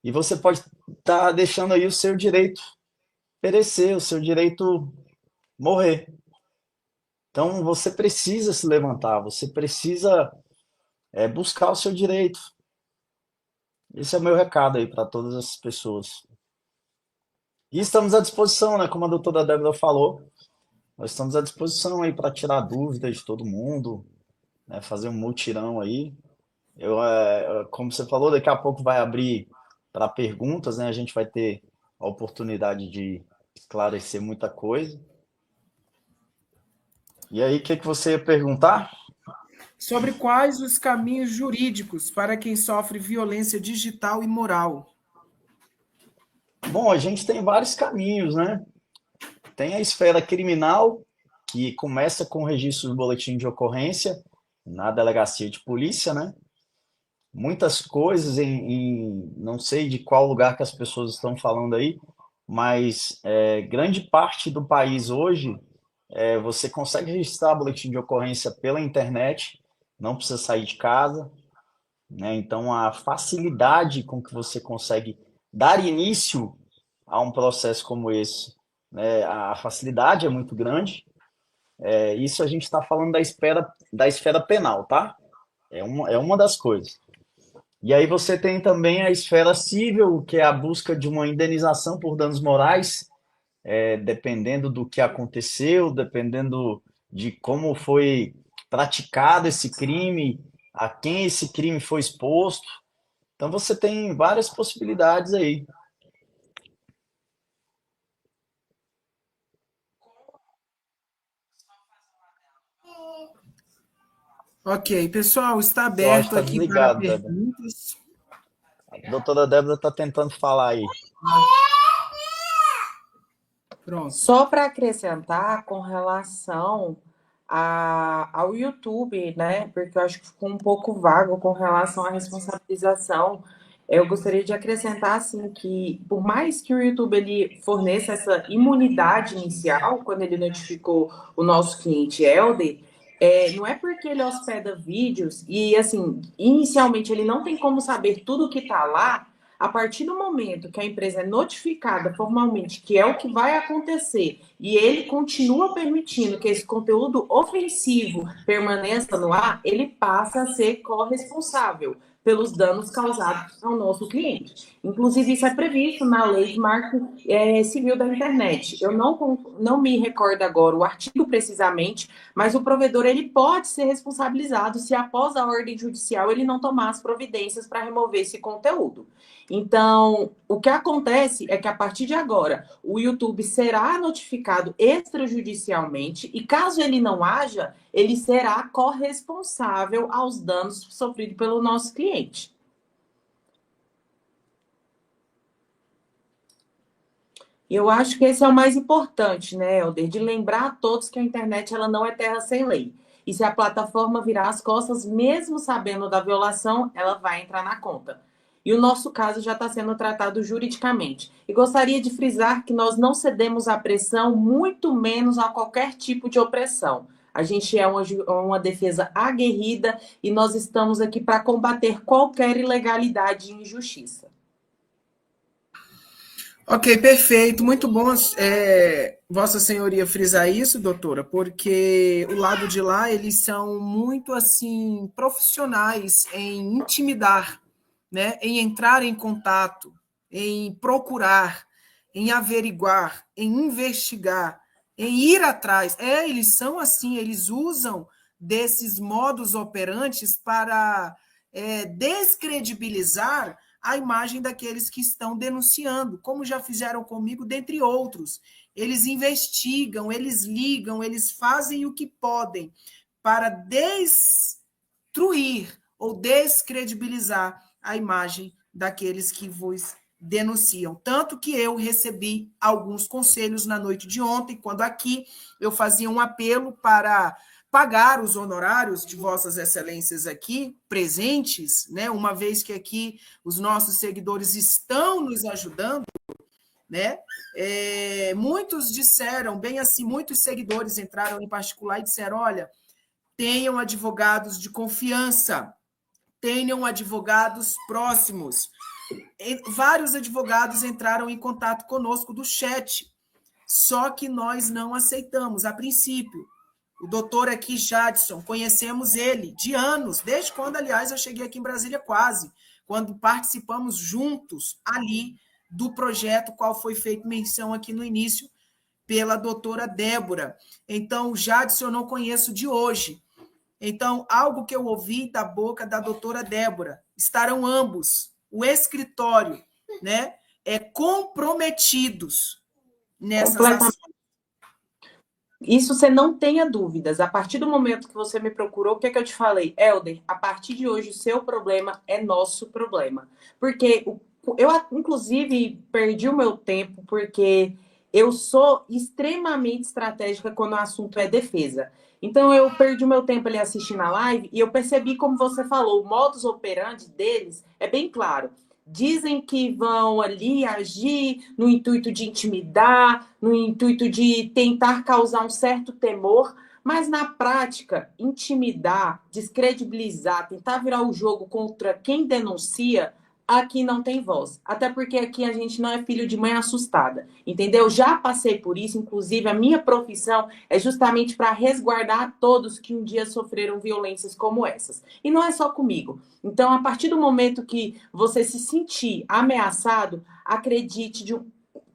e você pode estar deixando aí o seu direito perecer, o seu direito morrer. Então você precisa se levantar, você precisa buscar o seu direito. Esse é o meu recado aí para todas essas pessoas. E estamos à disposição, né? Como a doutora Débora falou, nós estamos à disposição aí para tirar dúvidas de todo mundo, né? Fazer um mutirão aí. Como você falou, daqui a pouco vai abrir para perguntas, né? A gente vai ter a oportunidade de esclarecer muita coisa. E aí, o que você ia perguntar? Sobre quais os caminhos jurídicos para quem sofre violência digital e moral? Bom, a gente tem vários caminhos, né? Tem a esfera criminal, que começa com o registro do boletim de ocorrência na delegacia de polícia, né? Muitas coisas não sei de qual lugar que as pessoas estão falando aí, mas grande parte do país hoje você consegue registrar boletim de ocorrência pela internet, não precisa sair de casa, né? Então a facilidade com que você consegue dar início a um processo como esse, né? A facilidade é muito grande. Isso a gente está falando da esfera penal, tá? É uma das coisas. E aí você tem também a esfera civil, que é a busca de uma indenização por danos morais, dependendo do que aconteceu, dependendo de como foi praticado esse crime, a quem esse crime foi exposto. Então você tem várias possibilidades aí. Ok, pessoal, está Eu acho que aberto está aqui para desligado, Débora. perguntas. A doutora Débora está tentando falar aí. Pronto. Só para acrescentar com relação ao YouTube, né? Porque eu acho que ficou um pouco vago com relação à responsabilização. Eu gostaria de acrescentar assim que, por mais que o YouTube ele forneça essa imunidade inicial quando ele notificou o nosso cliente Helder, não é porque ele hospeda vídeos e assim inicialmente ele não tem como saber tudo que está lá. a partir do momento que a empresa é notificada formalmente que é o que vai acontecer e ele continua permitindo que esse conteúdo ofensivo permaneça no ar, ele passa a ser corresponsável pelos danos causados ao nosso cliente. Inclusive, isso é previsto na Lei de Marco Civil da Internet. Eu não me recordo agora o artigo precisamente, mas o provedor ele pode ser responsabilizado se após a ordem judicial ele não tomar as providências para remover esse conteúdo. Então, o que acontece é que a partir de agora, o YouTube será notificado extrajudicialmente e caso ele não haja, ele será corresponsável aos danos sofridos pelo nosso cliente. Eu acho que esse é o mais importante, né, Helder? De lembrar a todos que a internet ela não é terra sem lei. E se a plataforma virar as costas, mesmo sabendo da violação, ela vai entrar na conta. E o nosso caso já está sendo tratado juridicamente. E gostaria de frisar que nós não cedemos à pressão, muito menos a qualquer tipo de opressão. A gente é uma defesa aguerrida e nós estamos aqui para combater qualquer ilegalidade e injustiça. Ok, perfeito. Muito bom Vossa Senhoria frisar isso, doutora, porque o lado de lá, eles são muito, assim, profissionais em intimidar, né? Em entrar em contato, em procurar, em averiguar, em investigar, em ir atrás. Eles são assim, eles usam desses modus operantes para descredibilizar a imagem daqueles que estão denunciando, como já fizeram comigo, dentre outros. Eles investigam, eles ligam, eles fazem o que podem para destruir ou descredibilizar a imagem daqueles que vos denunciam. Tanto que eu recebi alguns conselhos na noite de ontem, quando aqui eu fazia um apelo para pagar os honorários de vossas excelências aqui presentes, né? Uma vez que aqui os nossos seguidores estão nos ajudando, né? Muitos disseram, bem assim, muitos seguidores entraram em particular e disseram, olha, tenham advogados de confiança, tenham advogados próximos. Vários advogados entraram em contato conosco do chat, só que nós não aceitamos, a princípio. O doutor aqui, Jadson, conhecemos ele de anos, desde quando, aliás, eu cheguei aqui em Brasília quase, quando participamos juntos ali do projeto, qual foi feito menção aqui no início, pela doutora Débora. Então, o Jadson eu não conheço de hoje. Então, algo que eu ouvi da boca da doutora Débora, estarão ambos, o escritório, né, comprometidos nessas ações. Isso você não tenha dúvidas. A partir do momento que você me procurou, o que é que eu te falei? Helder, a partir de hoje, o seu problema é nosso problema. Porque eu, inclusive, perdi o meu tempo, porque eu sou extremamente estratégica quando o assunto é defesa. Então, eu perdi o meu tempo ali assistindo a live e eu percebi, como você falou, o modus operandi deles é bem claro. Dizem que vão ali agir no intuito de intimidar, no intuito de tentar causar um certo temor, mas na prática, intimidar, descredibilizar, tentar virar o jogo contra quem denuncia, aqui não tem voz. Até porque aqui a gente não é filho de mãe assustada, entendeu? Já passei por isso, inclusive a minha profissão é justamente para resguardar todos que um dia sofreram violências como essas. E não é só comigo. Então, a partir do momento que você se sentir ameaçado, acredite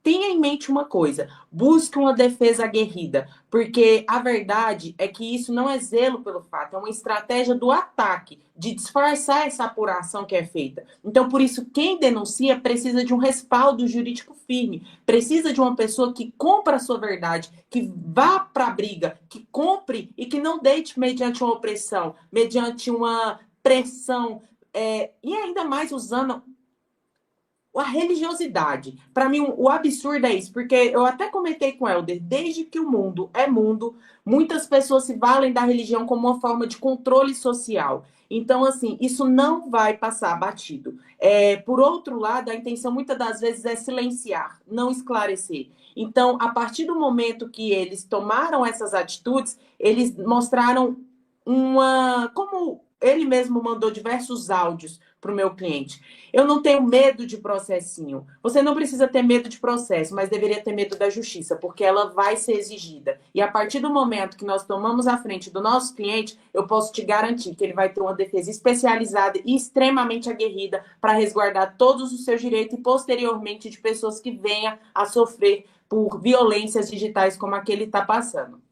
tenha em mente uma coisa, busque uma defesa aguerrida, porque a verdade é que isso não é zelo pelo fato, é uma estratégia do ataque, de disfarçar essa apuração que é feita. Então, por isso, quem denuncia precisa de um respaldo jurídico firme, precisa de uma pessoa que compra a sua verdade, que vá para a briga, que compre e que não deite mediante uma opressão, mediante uma pressão, e ainda mais usando a religiosidade. Para mim, o absurdo é isso, porque eu até comentei com o Helder, desde que o mundo é mundo, muitas pessoas se valem da religião como uma forma de controle social. Então, assim, isso não vai passar batido. Por outro lado, a intenção muitas das vezes é silenciar, não esclarecer. Então, a partir do momento que eles tomaram essas atitudes, eles mostraram como ele mesmo mandou diversos áudios para o meu cliente. Eu não tenho medo de processinho. Você não precisa ter medo de processo, mas deveria ter medo da justiça, porque ela vai ser exigida. E a partir do momento que nós tomamos a frente do nosso cliente, eu posso te garantir que ele vai ter uma defesa especializada e extremamente aguerrida para resguardar todos os seus direitos e, posteriormente, de pessoas que venham a sofrer por violências digitais como a que ele está passando.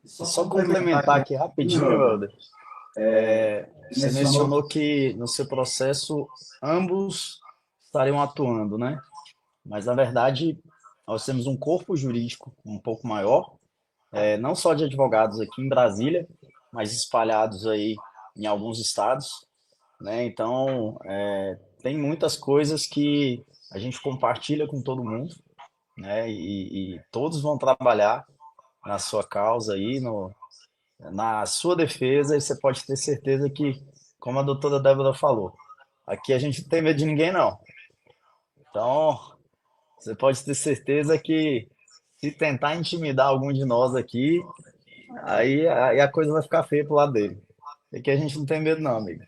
Só complementar aqui rapidinho, Helder. Você mencionou que no seu processo ambos estariam atuando, né? Mas, na verdade, nós temos um corpo jurídico um pouco maior, não só de advogados aqui em Brasília, mas espalhados aí em alguns estados, né? Então, tem muitas coisas que a gente compartilha com todo mundo, né? E todos vão trabalhar na sua causa aí, na sua defesa, e você pode ter certeza que, como a doutora Débora falou, aqui a gente não tem medo de ninguém, não. Então, você pode ter certeza que se tentar intimidar algum de nós aqui, aí a coisa vai ficar feia pro lado dele. Aqui a gente não tem medo, não, amigo.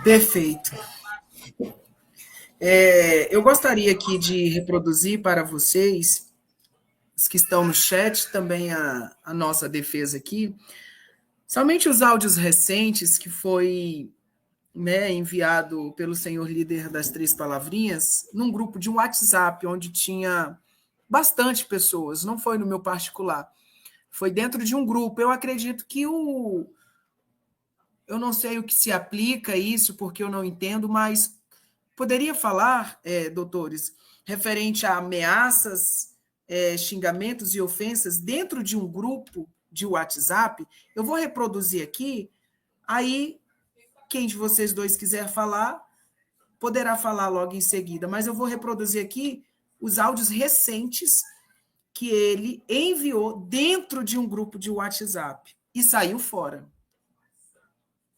Perfeito. Eu gostaria aqui de reproduzir para vocês, os que estão no chat, também a nossa defesa aqui, somente os áudios recentes que foi, né, enviado pelo senhor líder das Três Palavrinhas, num grupo de WhatsApp, onde tinha bastante pessoas, não foi no meu particular, foi dentro de um grupo. Eu acredito que eu não sei o que se aplica a isso, porque eu não entendo, mas poderia falar, doutores, referente a ameaças, xingamentos e ofensas dentro de um grupo de WhatsApp? Eu vou reproduzir aqui, aí quem de vocês dois quiser falar, poderá falar logo em seguida, mas eu vou reproduzir aqui os áudios recentes que ele enviou dentro de um grupo de WhatsApp e saiu fora.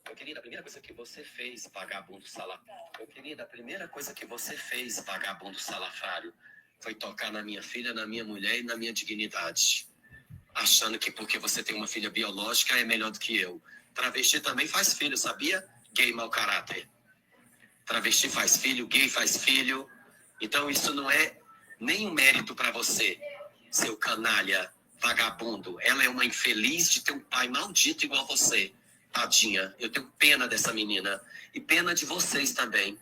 Meu querido, a primeira coisa que você fez, vagabundo salafrário. Meu querido, a primeira coisa que você fez, vagabundo salafrário, foi tocar na minha filha, na minha mulher e na minha dignidade. Achando que porque você tem uma filha biológica é melhor do que eu. Travesti também faz filho, sabia? Gay mau caráter. Travesti faz filho, gay faz filho. Então isso não é nenhum mérito para você, seu canalha, vagabundo. Ela é uma infeliz de ter um pai maldito igual você. Tadinha, eu tenho pena dessa menina. E pena de vocês também.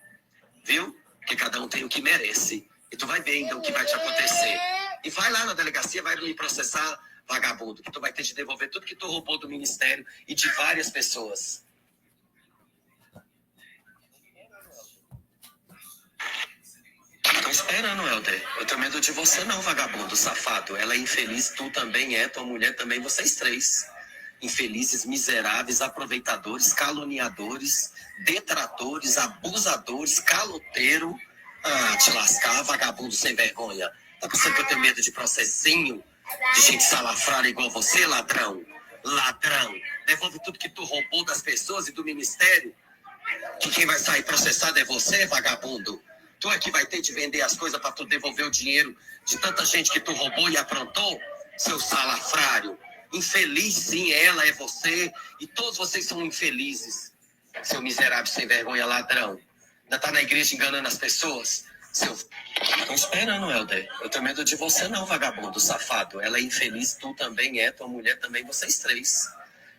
Viu? Que cada um tem o que merece. E tu vai ver então o que vai te acontecer. E vai lá na delegacia, vai me processar, vagabundo. Que tu vai ter de devolver tudo que tu roubou do ministério e de várias pessoas. Tô esperando, Helder. Eu tenho medo de você não, vagabundo, safado. Ela é infeliz, tu também é, tua mulher também, vocês três. Infelizes, miseráveis, aproveitadores, caluniadores, detratores, abusadores, caloteiro. Ah, te lascar, vagabundo sem vergonha. Tá pensando que eu tenho medo de processinho? De gente salafrária igual você, ladrão? Ladrão. Devolve tudo que tu roubou das pessoas e do ministério. Que quem vai sair processado é você, vagabundo. Tu é que vai ter de vender as coisas pra tu devolver o dinheiro de tanta gente que tu roubou e aprontou, seu salafrário. Infeliz, sim, ela é você. E todos vocês são infelizes. Seu miserável sem vergonha, ladrão. Ainda tá na igreja enganando as pessoas? Seu... Tô esperando, Helder. Eu tenho medo de você não, vagabundo, safado. Ela é infeliz, tu também é, tua mulher também, vocês três.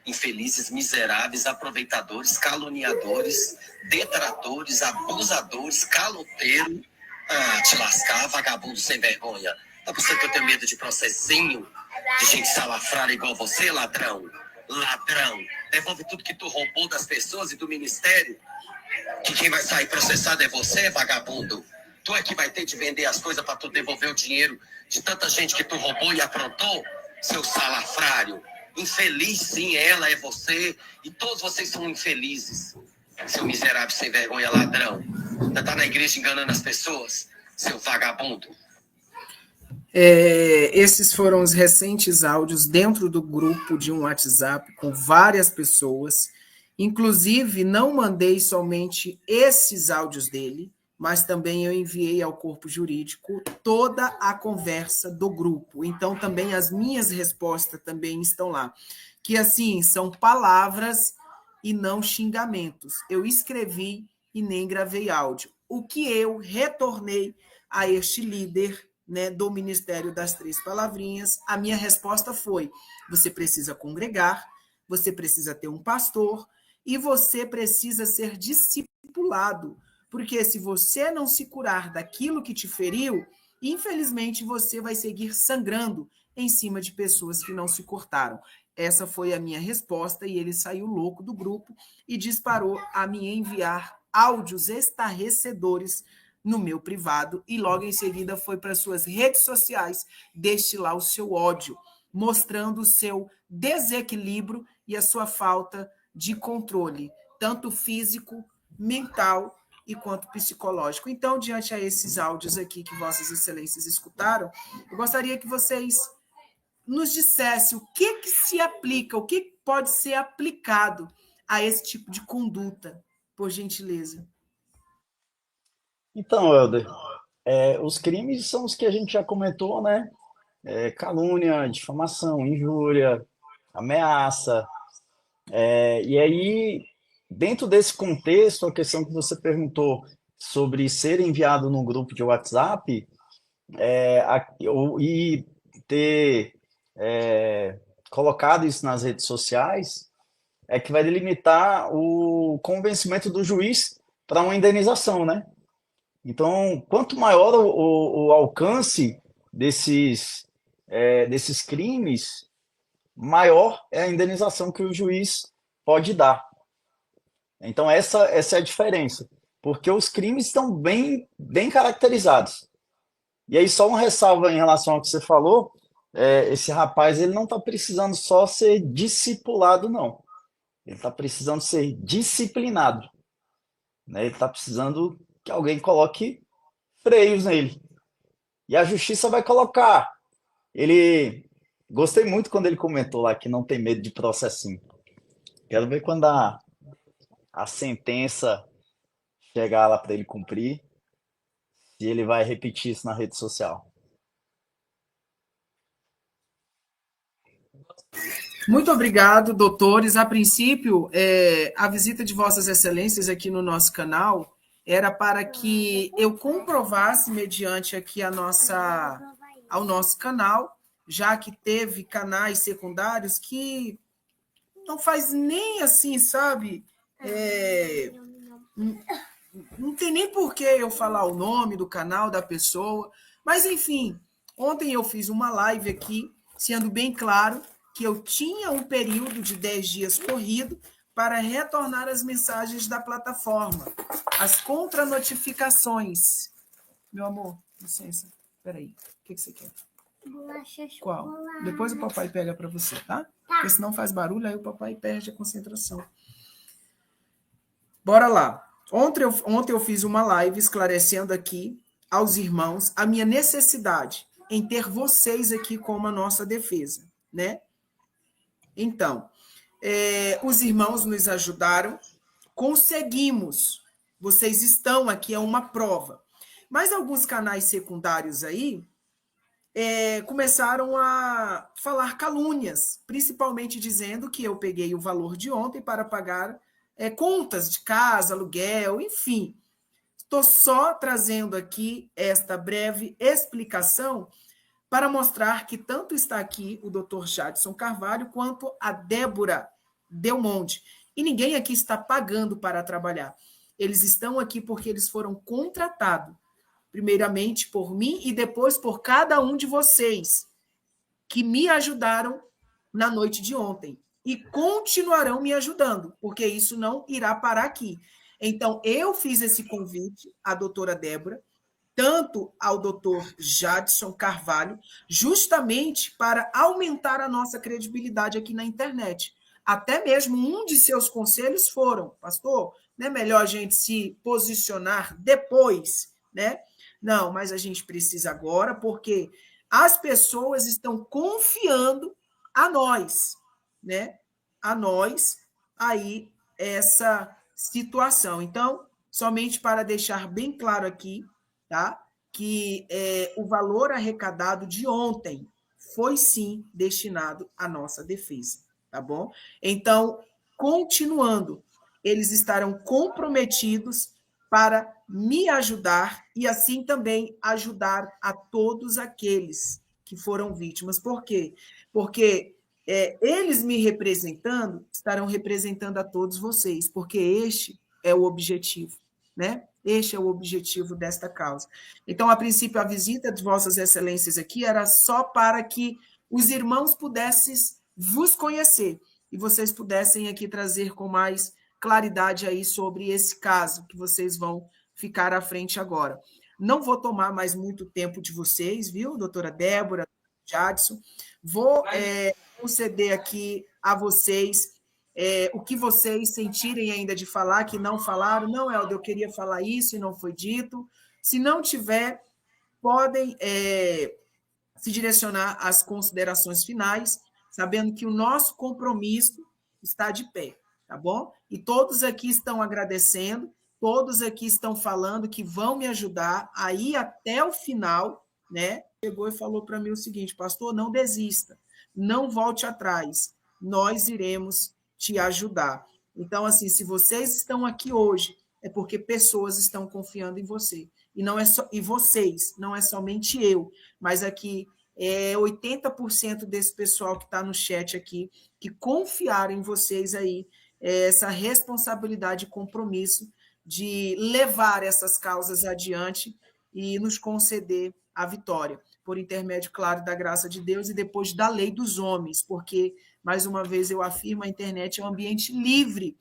Infelizes, miseráveis, aproveitadores, caluniadores, detratores, abusadores, caloteiro. Ah, te lascar, vagabundo sem vergonha. Tá pensando que eu tenho medo de processinho? De gente salafrária igual você, ladrão? Ladrão. Devolve tudo que tu roubou das pessoas e do ministério. Que quem vai sair processado é você, vagabundo. Tu é que vai ter de vender as coisas pra tu devolver o dinheiro de tanta gente que tu roubou e aprontou, seu salafrário. Infeliz, sim, ela é você. E todos vocês são infelizes. Seu miserável sem vergonha, ladrão. Ainda tá na igreja enganando as pessoas, seu vagabundo. Esses foram os recentes áudios dentro do grupo de um WhatsApp com várias pessoas. Inclusive, não mandei somente esses áudios dele, mas também eu enviei ao corpo jurídico toda a conversa do grupo. Então, também as minhas respostas também estão lá. Que, assim, são palavras e não xingamentos. Eu escrevi e nem gravei áudio. O que eu retornei a este líder, né, do Ministério das Três Palavrinhas, a minha resposta foi: você precisa congregar, você precisa ter um pastor e você precisa ser discipulado, porque se você não se curar daquilo que te feriu, infelizmente você vai seguir sangrando em cima de pessoas que não se cortaram. Essa foi a minha resposta e ele saiu louco do grupo e disparou a me enviar áudios estarrecedores no meu privado e logo em seguida foi para suas redes sociais destilar o seu ódio, mostrando o seu desequilíbrio e a sua falta de controle, tanto físico, mental e quanto psicológico. Então, diante a esses áudios aqui que Vossas Excelências escutaram, eu gostaria que vocês nos dissessem o que se aplica, o que pode ser aplicado a esse tipo de conduta, por gentileza. Então, Helder, os crimes são os que a gente já comentou, né? Calúnia, difamação, injúria, ameaça. E aí, dentro desse contexto, a questão que você perguntou sobre ser enviado num grupo de WhatsApp e ter colocado isso nas redes sociais, é que vai delimitar o convencimento do juiz para uma indenização, né? Então, quanto maior o alcance desses crimes, maior é a indenização que o juiz pode dar. Então, essa é a diferença, porque os crimes estão bem caracterizados. E aí, só uma ressalva em relação ao que você falou, esse rapaz ele não está precisando só ser discipulado, não. Ele está precisando ser disciplinado, né? Ele está precisando que alguém coloque freios nele. E a justiça vai colocar. Gostei muito quando ele comentou lá que não tem medo de processinho. Quero ver quando a sentença chegar lá para ele cumprir, se ele vai repetir isso na rede social. Muito obrigado, doutores. A princípio, a visita de Vossas Excelências aqui no nosso canal era para que eu comprovasse, mediante aqui ao nosso canal, já que teve canais secundários que não faz nem assim, sabe? Não tem nem por que eu falar o nome do canal da pessoa, mas enfim, ontem eu fiz uma live aqui, sendo bem claro que eu tinha um período de 10 dias corrido para retornar as mensagens da plataforma, as contranotificações. Meu amor, licença, peraí, o que você quer? Bolacha chocolate. Qual? Depois o papai pega para você, tá? Porque senão faz barulho, aí o papai perde a concentração. Bora lá. Ontem eu fiz uma live esclarecendo aqui aos irmãos a minha necessidade em ter vocês aqui como a nossa defesa, né? Então, os irmãos nos ajudaram, conseguimos. Vocês estão aqui, é uma prova. Mas alguns canais secundários aí começaram a falar calúnias, principalmente dizendo que eu peguei o valor de ontem para pagar contas de casa, aluguel, enfim. Estou só trazendo aqui esta breve explicação para mostrar que tanto está aqui o Dr. Jadson Carvalho quanto a Débora Delmonte. E ninguém aqui está pagando para trabalhar. Eles estão aqui porque eles foram contratados, primeiramente por mim e depois por cada um de vocês que me ajudaram na noite de ontem e continuarão me ajudando, porque isso não irá parar aqui. Então, eu fiz esse convite à doutora Débora, tanto ao doutor Jadson Carvalho, justamente para aumentar a nossa credibilidade aqui na internet. Até mesmo um de seus conselhos foram, pastor, não é melhor a gente se posicionar depois, né? Não, mas a gente precisa agora, porque as pessoas estão confiando a nós, né? A nós, aí, essa situação. Então, somente para deixar bem claro aqui, tá? Que o valor arrecadado de ontem foi sim destinado à nossa defesa, tá bom? Então, continuando, eles estarão comprometidos para me ajudar e assim também ajudar a todos aqueles que foram vítimas. Por quê? Porque eles me representando estarão representando a todos vocês, porque este é o objetivo, né? Este é o objetivo desta causa. Então, a princípio, a visita de Vossas Excelências aqui era só para que os irmãos pudessem vos conhecer e vocês pudessem aqui trazer com mais claridade aí sobre esse caso que vocês vão ficar à frente agora. Não vou tomar mais muito tempo de vocês, viu, doutora Débora, Jadson. Vou conceder aqui a vocês o que vocês sentirem ainda de falar, que não falaram. Não, Helder, eu queria falar isso e não foi dito. Se não tiver, podem se direcionar às considerações finais, sabendo que o nosso compromisso está de pé, tá bom? E todos aqui estão agradecendo, todos aqui estão falando que vão me ajudar a ir até o final, né? Chegou e falou para mim o seguinte: pastor, não desista, não volte atrás, nós iremos te ajudar. Então, assim, se vocês estão aqui hoje, é porque pessoas estão confiando em você. E não é só e vocês, não é somente eu, mas aqui 80% desse pessoal que está no chat aqui, que confiaram em vocês aí, essa responsabilidade e compromisso de levar essas causas adiante e nos conceder a vitória, por intermédio, claro, da graça de Deus e depois da lei dos homens, porque, mais uma vez, eu afirmo, a internet é um ambiente livre,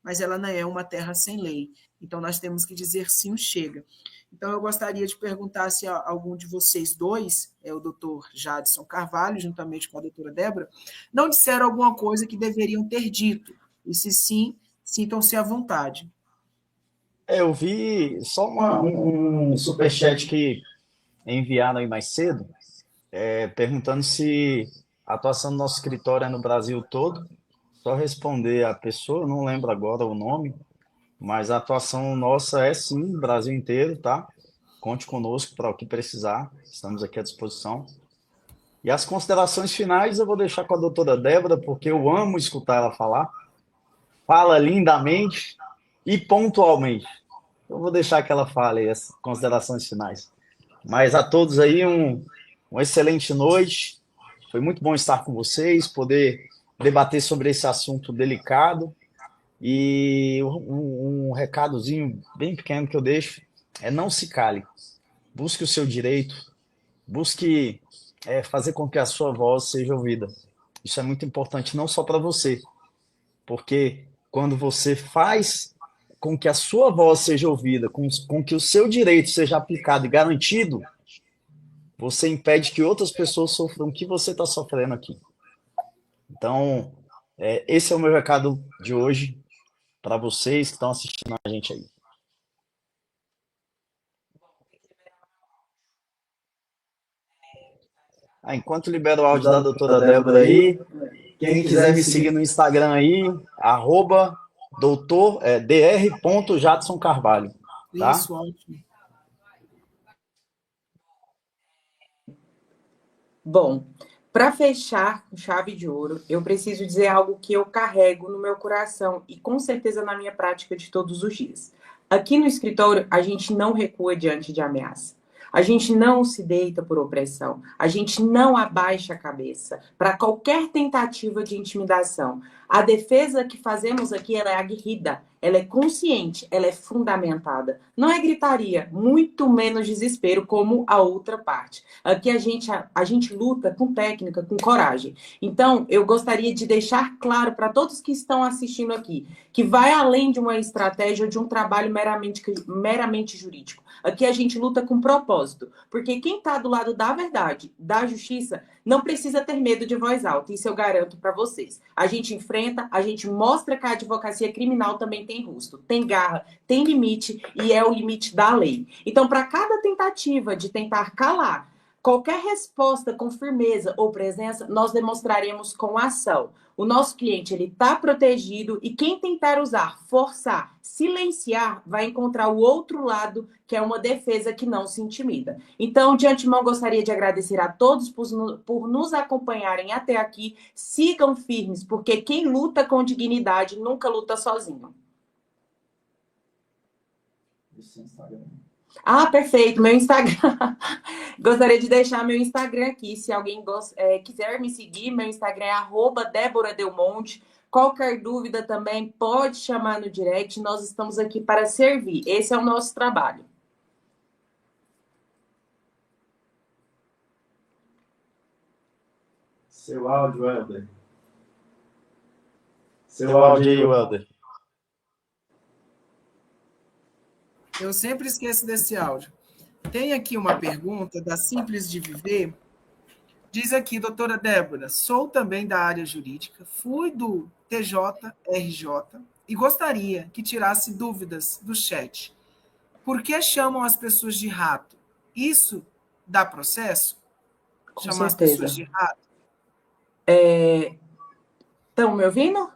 mas ela não é uma terra sem lei. Então, nós temos que dizer sim, chega. Então, eu gostaria de perguntar se algum de vocês dois, o doutor Jadson Carvalho, juntamente com a doutora Débora, não disseram alguma coisa que deveriam ter dito. E se sim, sintam-se à vontade. Eu vi só um superchat que enviaram aí mais cedo, perguntando se a atuação do nosso escritório é no Brasil todo. Só responder a pessoa, eu não lembro agora o nome, mas a atuação nossa é sim no Brasil inteiro, tá? Conte conosco para o que precisar, estamos aqui à disposição. E as considerações finais eu vou deixar com a doutora Débora, porque eu amo escutar ela falar. Fala lindamente e pontualmente. Eu vou deixar que ela fale as considerações finais. Mas a todos aí, uma excelente noite. Foi muito bom estar com vocês, poder debater sobre esse assunto delicado. E um recadozinho bem pequeno que eu deixo é: não se cale. Busque o seu direito. Busque fazer com que a sua voz seja ouvida. Isso é muito importante não só para você, porque quando você faz com que a sua voz seja ouvida, com que o seu direito seja aplicado e garantido, você impede que outras pessoas sofram o que você está sofrendo aqui. Então, esse é o meu recado de hoje para vocês que estão assistindo a gente aí. Enquanto libera o áudio da doutora Débora aí, quem quiser me seguir no Instagram aí, @dr.jadsoncarvalho. Tá? Isso, ótimo. Bom, para fechar com chave de ouro, eu preciso dizer algo que eu carrego no meu coração e com certeza na minha prática de todos os dias. Aqui no escritório, a gente não recua diante de ameaça. A gente não se deita por opressão. A gente não abaixa a cabeça para qualquer tentativa de intimidação. A defesa que fazemos aqui, ela é aguerrida, ela é consciente, ela é fundamentada. Não é gritaria, muito menos desespero como a outra parte. Aqui a gente luta com técnica, com coragem. Então, eu gostaria de deixar claro para todos que estão assistindo aqui, que vai além de uma estratégia ou de um trabalho meramente jurídico. Aqui a gente luta com propósito, porque quem está do lado da verdade, da justiça, não precisa ter medo de voz alta, isso eu garanto para vocês. A gente enfrenta, a gente mostra que a advocacia criminal também tem rosto, tem garra, tem limite e é o limite da lei. Então, para cada tentativa de tentar calar Qualquer resposta com firmeza ou presença, nós demonstraremos com ação. O nosso cliente ele está protegido e quem tentar usar, forçar, silenciar, vai encontrar o outro lado, que é uma defesa que não se intimida. Então, de antemão, gostaria de agradecer a todos por nos acompanharem até aqui. Sigam firmes, porque quem luta com dignidade nunca luta sozinho. Esse Instagram. Ah, perfeito, meu Instagram. Gostaria de deixar meu Instagram aqui. Se alguém quiser me seguir, meu Instagram é @DéboraDelmonte. Qualquer dúvida também pode chamar no direct. Nós estamos aqui para servir. Esse é o nosso trabalho. Seu áudio, Helder. Seu áudio aí, Helder. Eu sempre esqueço desse áudio. Tem aqui uma pergunta da Simples de Viver. Diz aqui, doutora Débora, sou também da área jurídica, fui do TJRJ e gostaria que tirasse dúvidas do chat. Por que chamam as pessoas de rato? Isso dá processo? Com Chamar certeza. as pessoas de rato? Estão me ouvindo?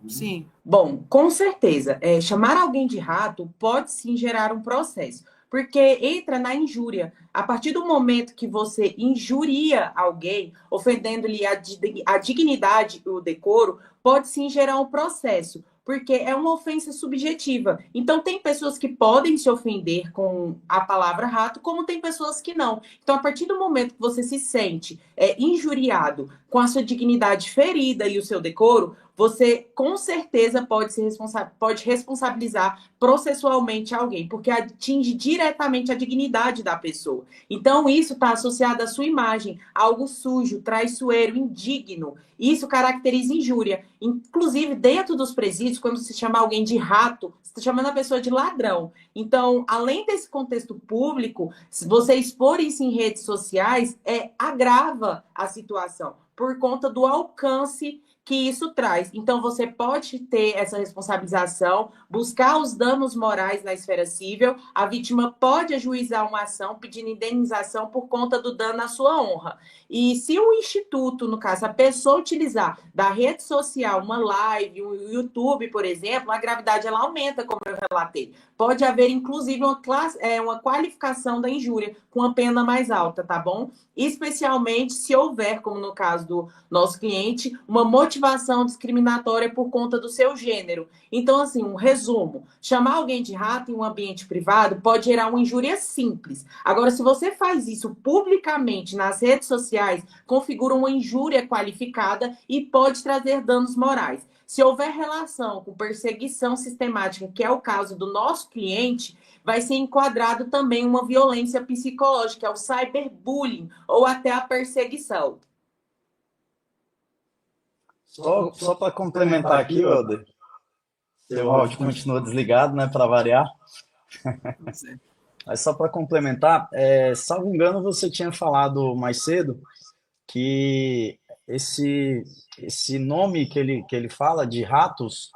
Sim. Bom, com certeza. Chamar alguém de rato pode sim gerar um processo, porque entra na injúria. A partir do momento que você injuria alguém, ofendendo-lhe a dignidade e o decoro, pode sim gerar um processo, porque é uma ofensa subjetiva. Então, tem pessoas que podem se ofender com a palavra rato, como tem pessoas que não. Então, a partir do momento que você se sente injuriado, com a sua dignidade ferida e o seu decoro, você com certeza pode responsabilizar processualmente alguém, porque atinge diretamente a dignidade da pessoa. Então, isso está associado à sua imagem, algo sujo, traiçoeiro, indigno. Isso caracteriza injúria. Inclusive, dentro dos presídios, quando se chama alguém de rato, você está chamando a pessoa de ladrão. Então, além desse contexto público, se você expor isso em redes sociais, agrava a situação, por conta do alcance que isso traz. Então, você pode ter essa responsabilização, buscar os danos morais na esfera civil, a vítima pode ajuizar uma ação pedindo indenização por conta do dano à sua honra. E se o instituto, no caso, a pessoa utilizar da rede social, uma live, um YouTube, por exemplo, a gravidade ela aumenta, como eu relatei. Pode haver, inclusive, uma qualificação da injúria com a pena mais alta, tá bom? Especialmente se houver, como no caso do nosso cliente, uma motivação discriminatória por conta do seu gênero. Então, assim, um resumo: chamar alguém de rato em um ambiente privado pode gerar uma injúria simples. Agora, se você faz isso publicamente nas redes sociais, configura uma injúria qualificada e pode trazer danos morais. Se houver relação com perseguição sistemática, que é o caso do nosso cliente, vai ser enquadrado também uma violência psicológica, é o cyberbullying, ou até a perseguição. Só para complementar aqui, Helder, seu áudio continua desligado, né, para variar. Mas só para complementar, salvo engano, você tinha falado mais cedo que esse nome que ele fala de ratos,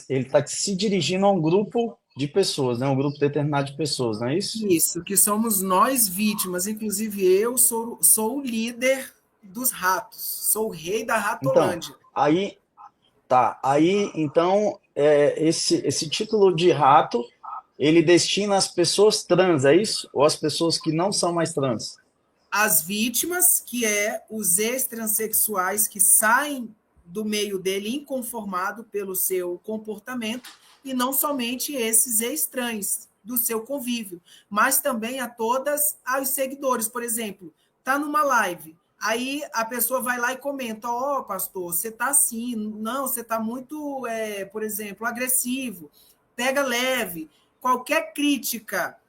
ele está se dirigindo a um grupo de pessoas, né? Um grupo determinado de pessoas, não é isso? Isso, que somos nós vítimas. Inclusive, eu sou o líder dos ratos, sou o rei da Ratolândia. Então, então, esse título de rato, ele destina as pessoas trans, é isso? Ou as pessoas que não são mais trans? As vítimas, que os ex-transexuais que saem do meio dele inconformado pelo seu comportamento, e não somente esses ex-trans do seu convívio, mas também a todas os seguidores. Por exemplo, está numa live, aí a pessoa vai lá e comenta: ó, pastor, você está assim, não, você está muito, por exemplo, agressivo, pega leve. Qualquer crítica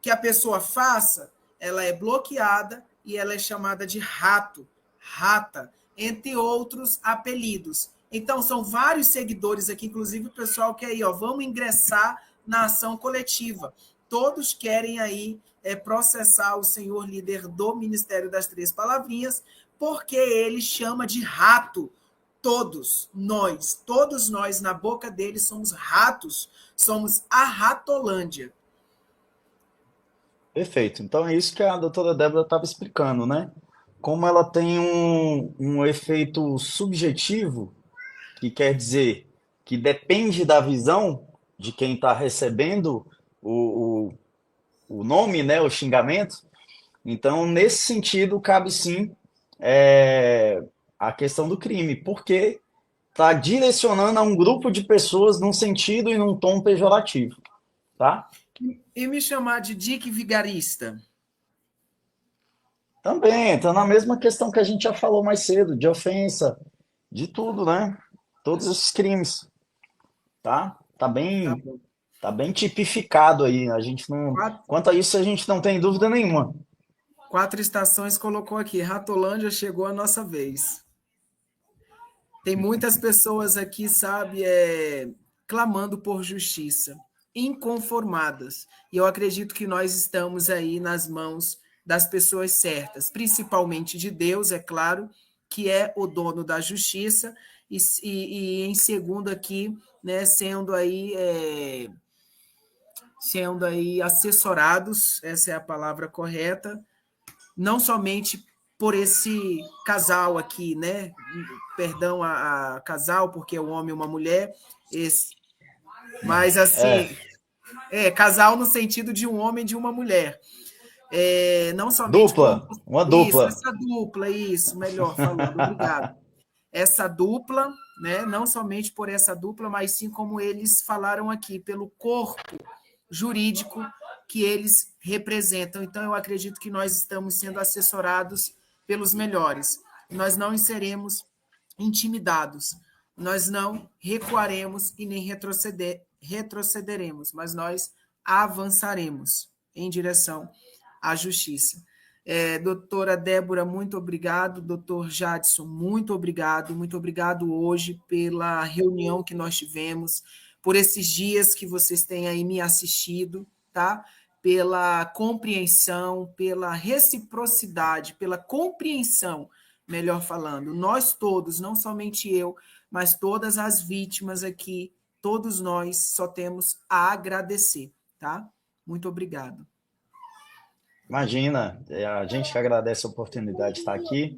que a pessoa faça, ela é bloqueada e ela é chamada de rato, rata, entre outros apelidos. Então, são vários seguidores aqui, inclusive o pessoal que aí, vamos ingressar na ação coletiva. Todos querem aí processar o senhor líder do Ministério das Três Palavrinhas, porque ele chama de rato todos nós, na boca dele, somos ratos, somos a Ratolândia. Perfeito. Então é isso que a doutora Débora estava explicando, né? Como ela tem um efeito subjetivo, que quer dizer que depende da visão de quem está recebendo o nome, né, o xingamento. Então, nesse sentido, cabe sim a questão do crime, porque está direcionando a um grupo de pessoas num sentido e num tom pejorativo, tá? E me chamar de Dick Vigarista? Também entra na mesma questão que a gente já falou mais cedo, de ofensa, de tudo, né? Todos esses crimes, tá? Tá bom. Tá bem tipificado aí. A gente não, Quatro, quanto a isso, a gente não tem dúvida nenhuma. quatro estações colocou aqui. Ratolândia, chegou a nossa vez. Tem muitas pessoas aqui, sabe, clamando por justiça, inconformadas. E eu acredito que nós estamos aí nas mãos das pessoas certas, principalmente de Deus, é claro, que é o dono da justiça, e em segundo aqui, né, sendo aí assessorados, essa é a palavra correta, não somente por esse casal aqui, né? Perdão a casal, porque é um homem e uma mulher, mas É, assim, casal no sentido de um homem e de uma mulher. Não somente por uma isso, dupla. essa dupla, isso, melhor falando, obrigado. Essa dupla, né? Não somente por essa dupla, mas sim como eles falaram aqui, pelo corpo jurídico que eles representam. Então, eu acredito que nós estamos sendo assessorados pelos melhores. Nós não seremos intimidados, nós não recuaremos e nem retrocederemos, mas nós avançaremos em direção à justiça. Doutora Débora, muito obrigado. Doutor Jadson, muito obrigado hoje pela reunião que nós tivemos, por esses dias que vocês têm aí me assistido, tá? Pela compreensão, pela reciprocidade, pela compreensão, melhor falando. Nós todos, não somente eu, mas todas as vítimas aqui, todos nós só temos a agradecer, tá? Muito obrigado. Imagina, a gente que agradece a oportunidade de estar aqui.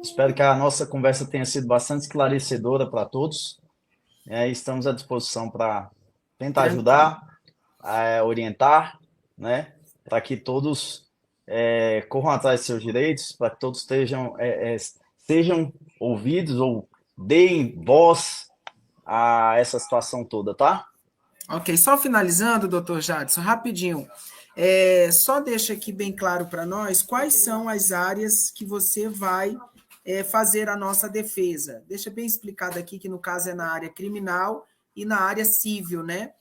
Espero que a nossa conversa tenha sido bastante esclarecedora para todos. Estamos à disposição para tentar Tranquilo. ajudar, orientar, né? Para que todos corram atrás de seus direitos, para que todos sejam ouvidos ou deem voz a essa situação toda, tá? Ok, só finalizando, doutor Jadson, rapidinho. Só deixa aqui bem claro para nós quais são as áreas que você vai fazer a nossa defesa. Deixa bem explicado aqui que, no caso, é na área criminal e na área civil, né?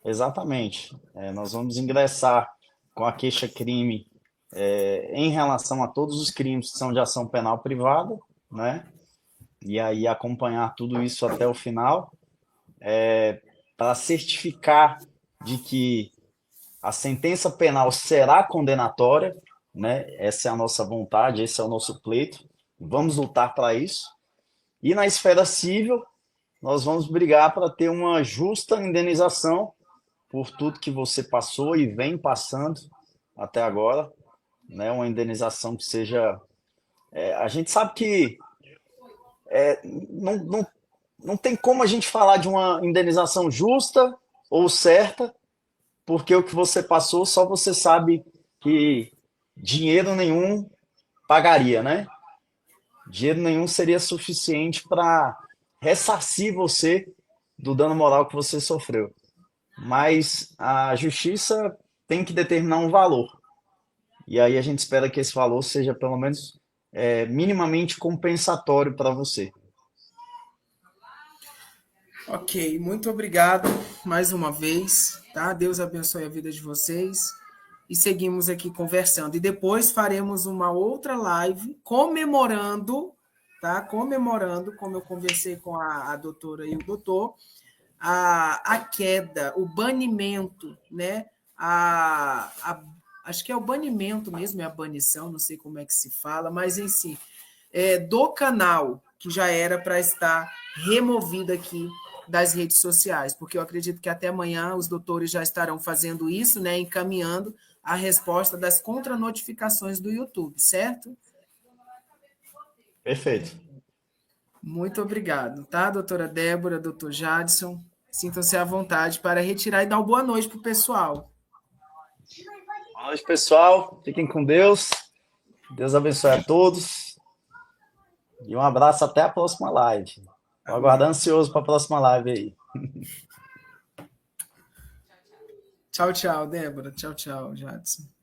Exatamente. Nós vamos ingressar com a queixa-crime em relação a todos os crimes que são de ação penal privada, né? E aí acompanhar tudo isso até o final, para certificar de que a sentença penal será condenatória, né? Essa é a nossa vontade, esse é o nosso pleito. Vamos lutar para isso. E na esfera civil, nós vamos brigar para ter uma justa indenização por tudo que você passou e vem passando até agora, né? Uma indenização que seja... a gente sabe que não tem como a gente falar de uma indenização justa ou certa, porque o que você passou só você sabe que dinheiro nenhum pagaria, né? Dinheiro nenhum seria suficiente para ressarcir você do dano moral que você sofreu. Mas a justiça tem que determinar um valor. E aí a gente espera que esse valor seja pelo menos minimamente compensatório para você. Ok, muito obrigado mais uma vez, tá? Deus abençoe a vida de vocês. E seguimos aqui conversando. E depois faremos uma outra live comemorando, tá? Comemorando, como eu conversei com a doutora e o doutor, a queda, o banimento, né? Acho que é o banimento mesmo, é a banição, não sei como é que se fala, mas em si, do canal, que já era para estar removido aqui das redes sociais, porque eu acredito que até amanhã os doutores já estarão fazendo isso, né, encaminhando a resposta das contranotificações do YouTube, certo? Perfeito. Muito obrigado, tá, doutora Débora, doutor Jadson? Sintam-se à vontade para retirar e dar uma boa noite para o pessoal. Boa noite, pessoal. Fiquem com Deus. Deus abençoe a todos. E um abraço até a próxima live. Estou aguardando ansioso para a próxima live aí. Tchau, tchau, Débora. Tchau, tchau, Jadson.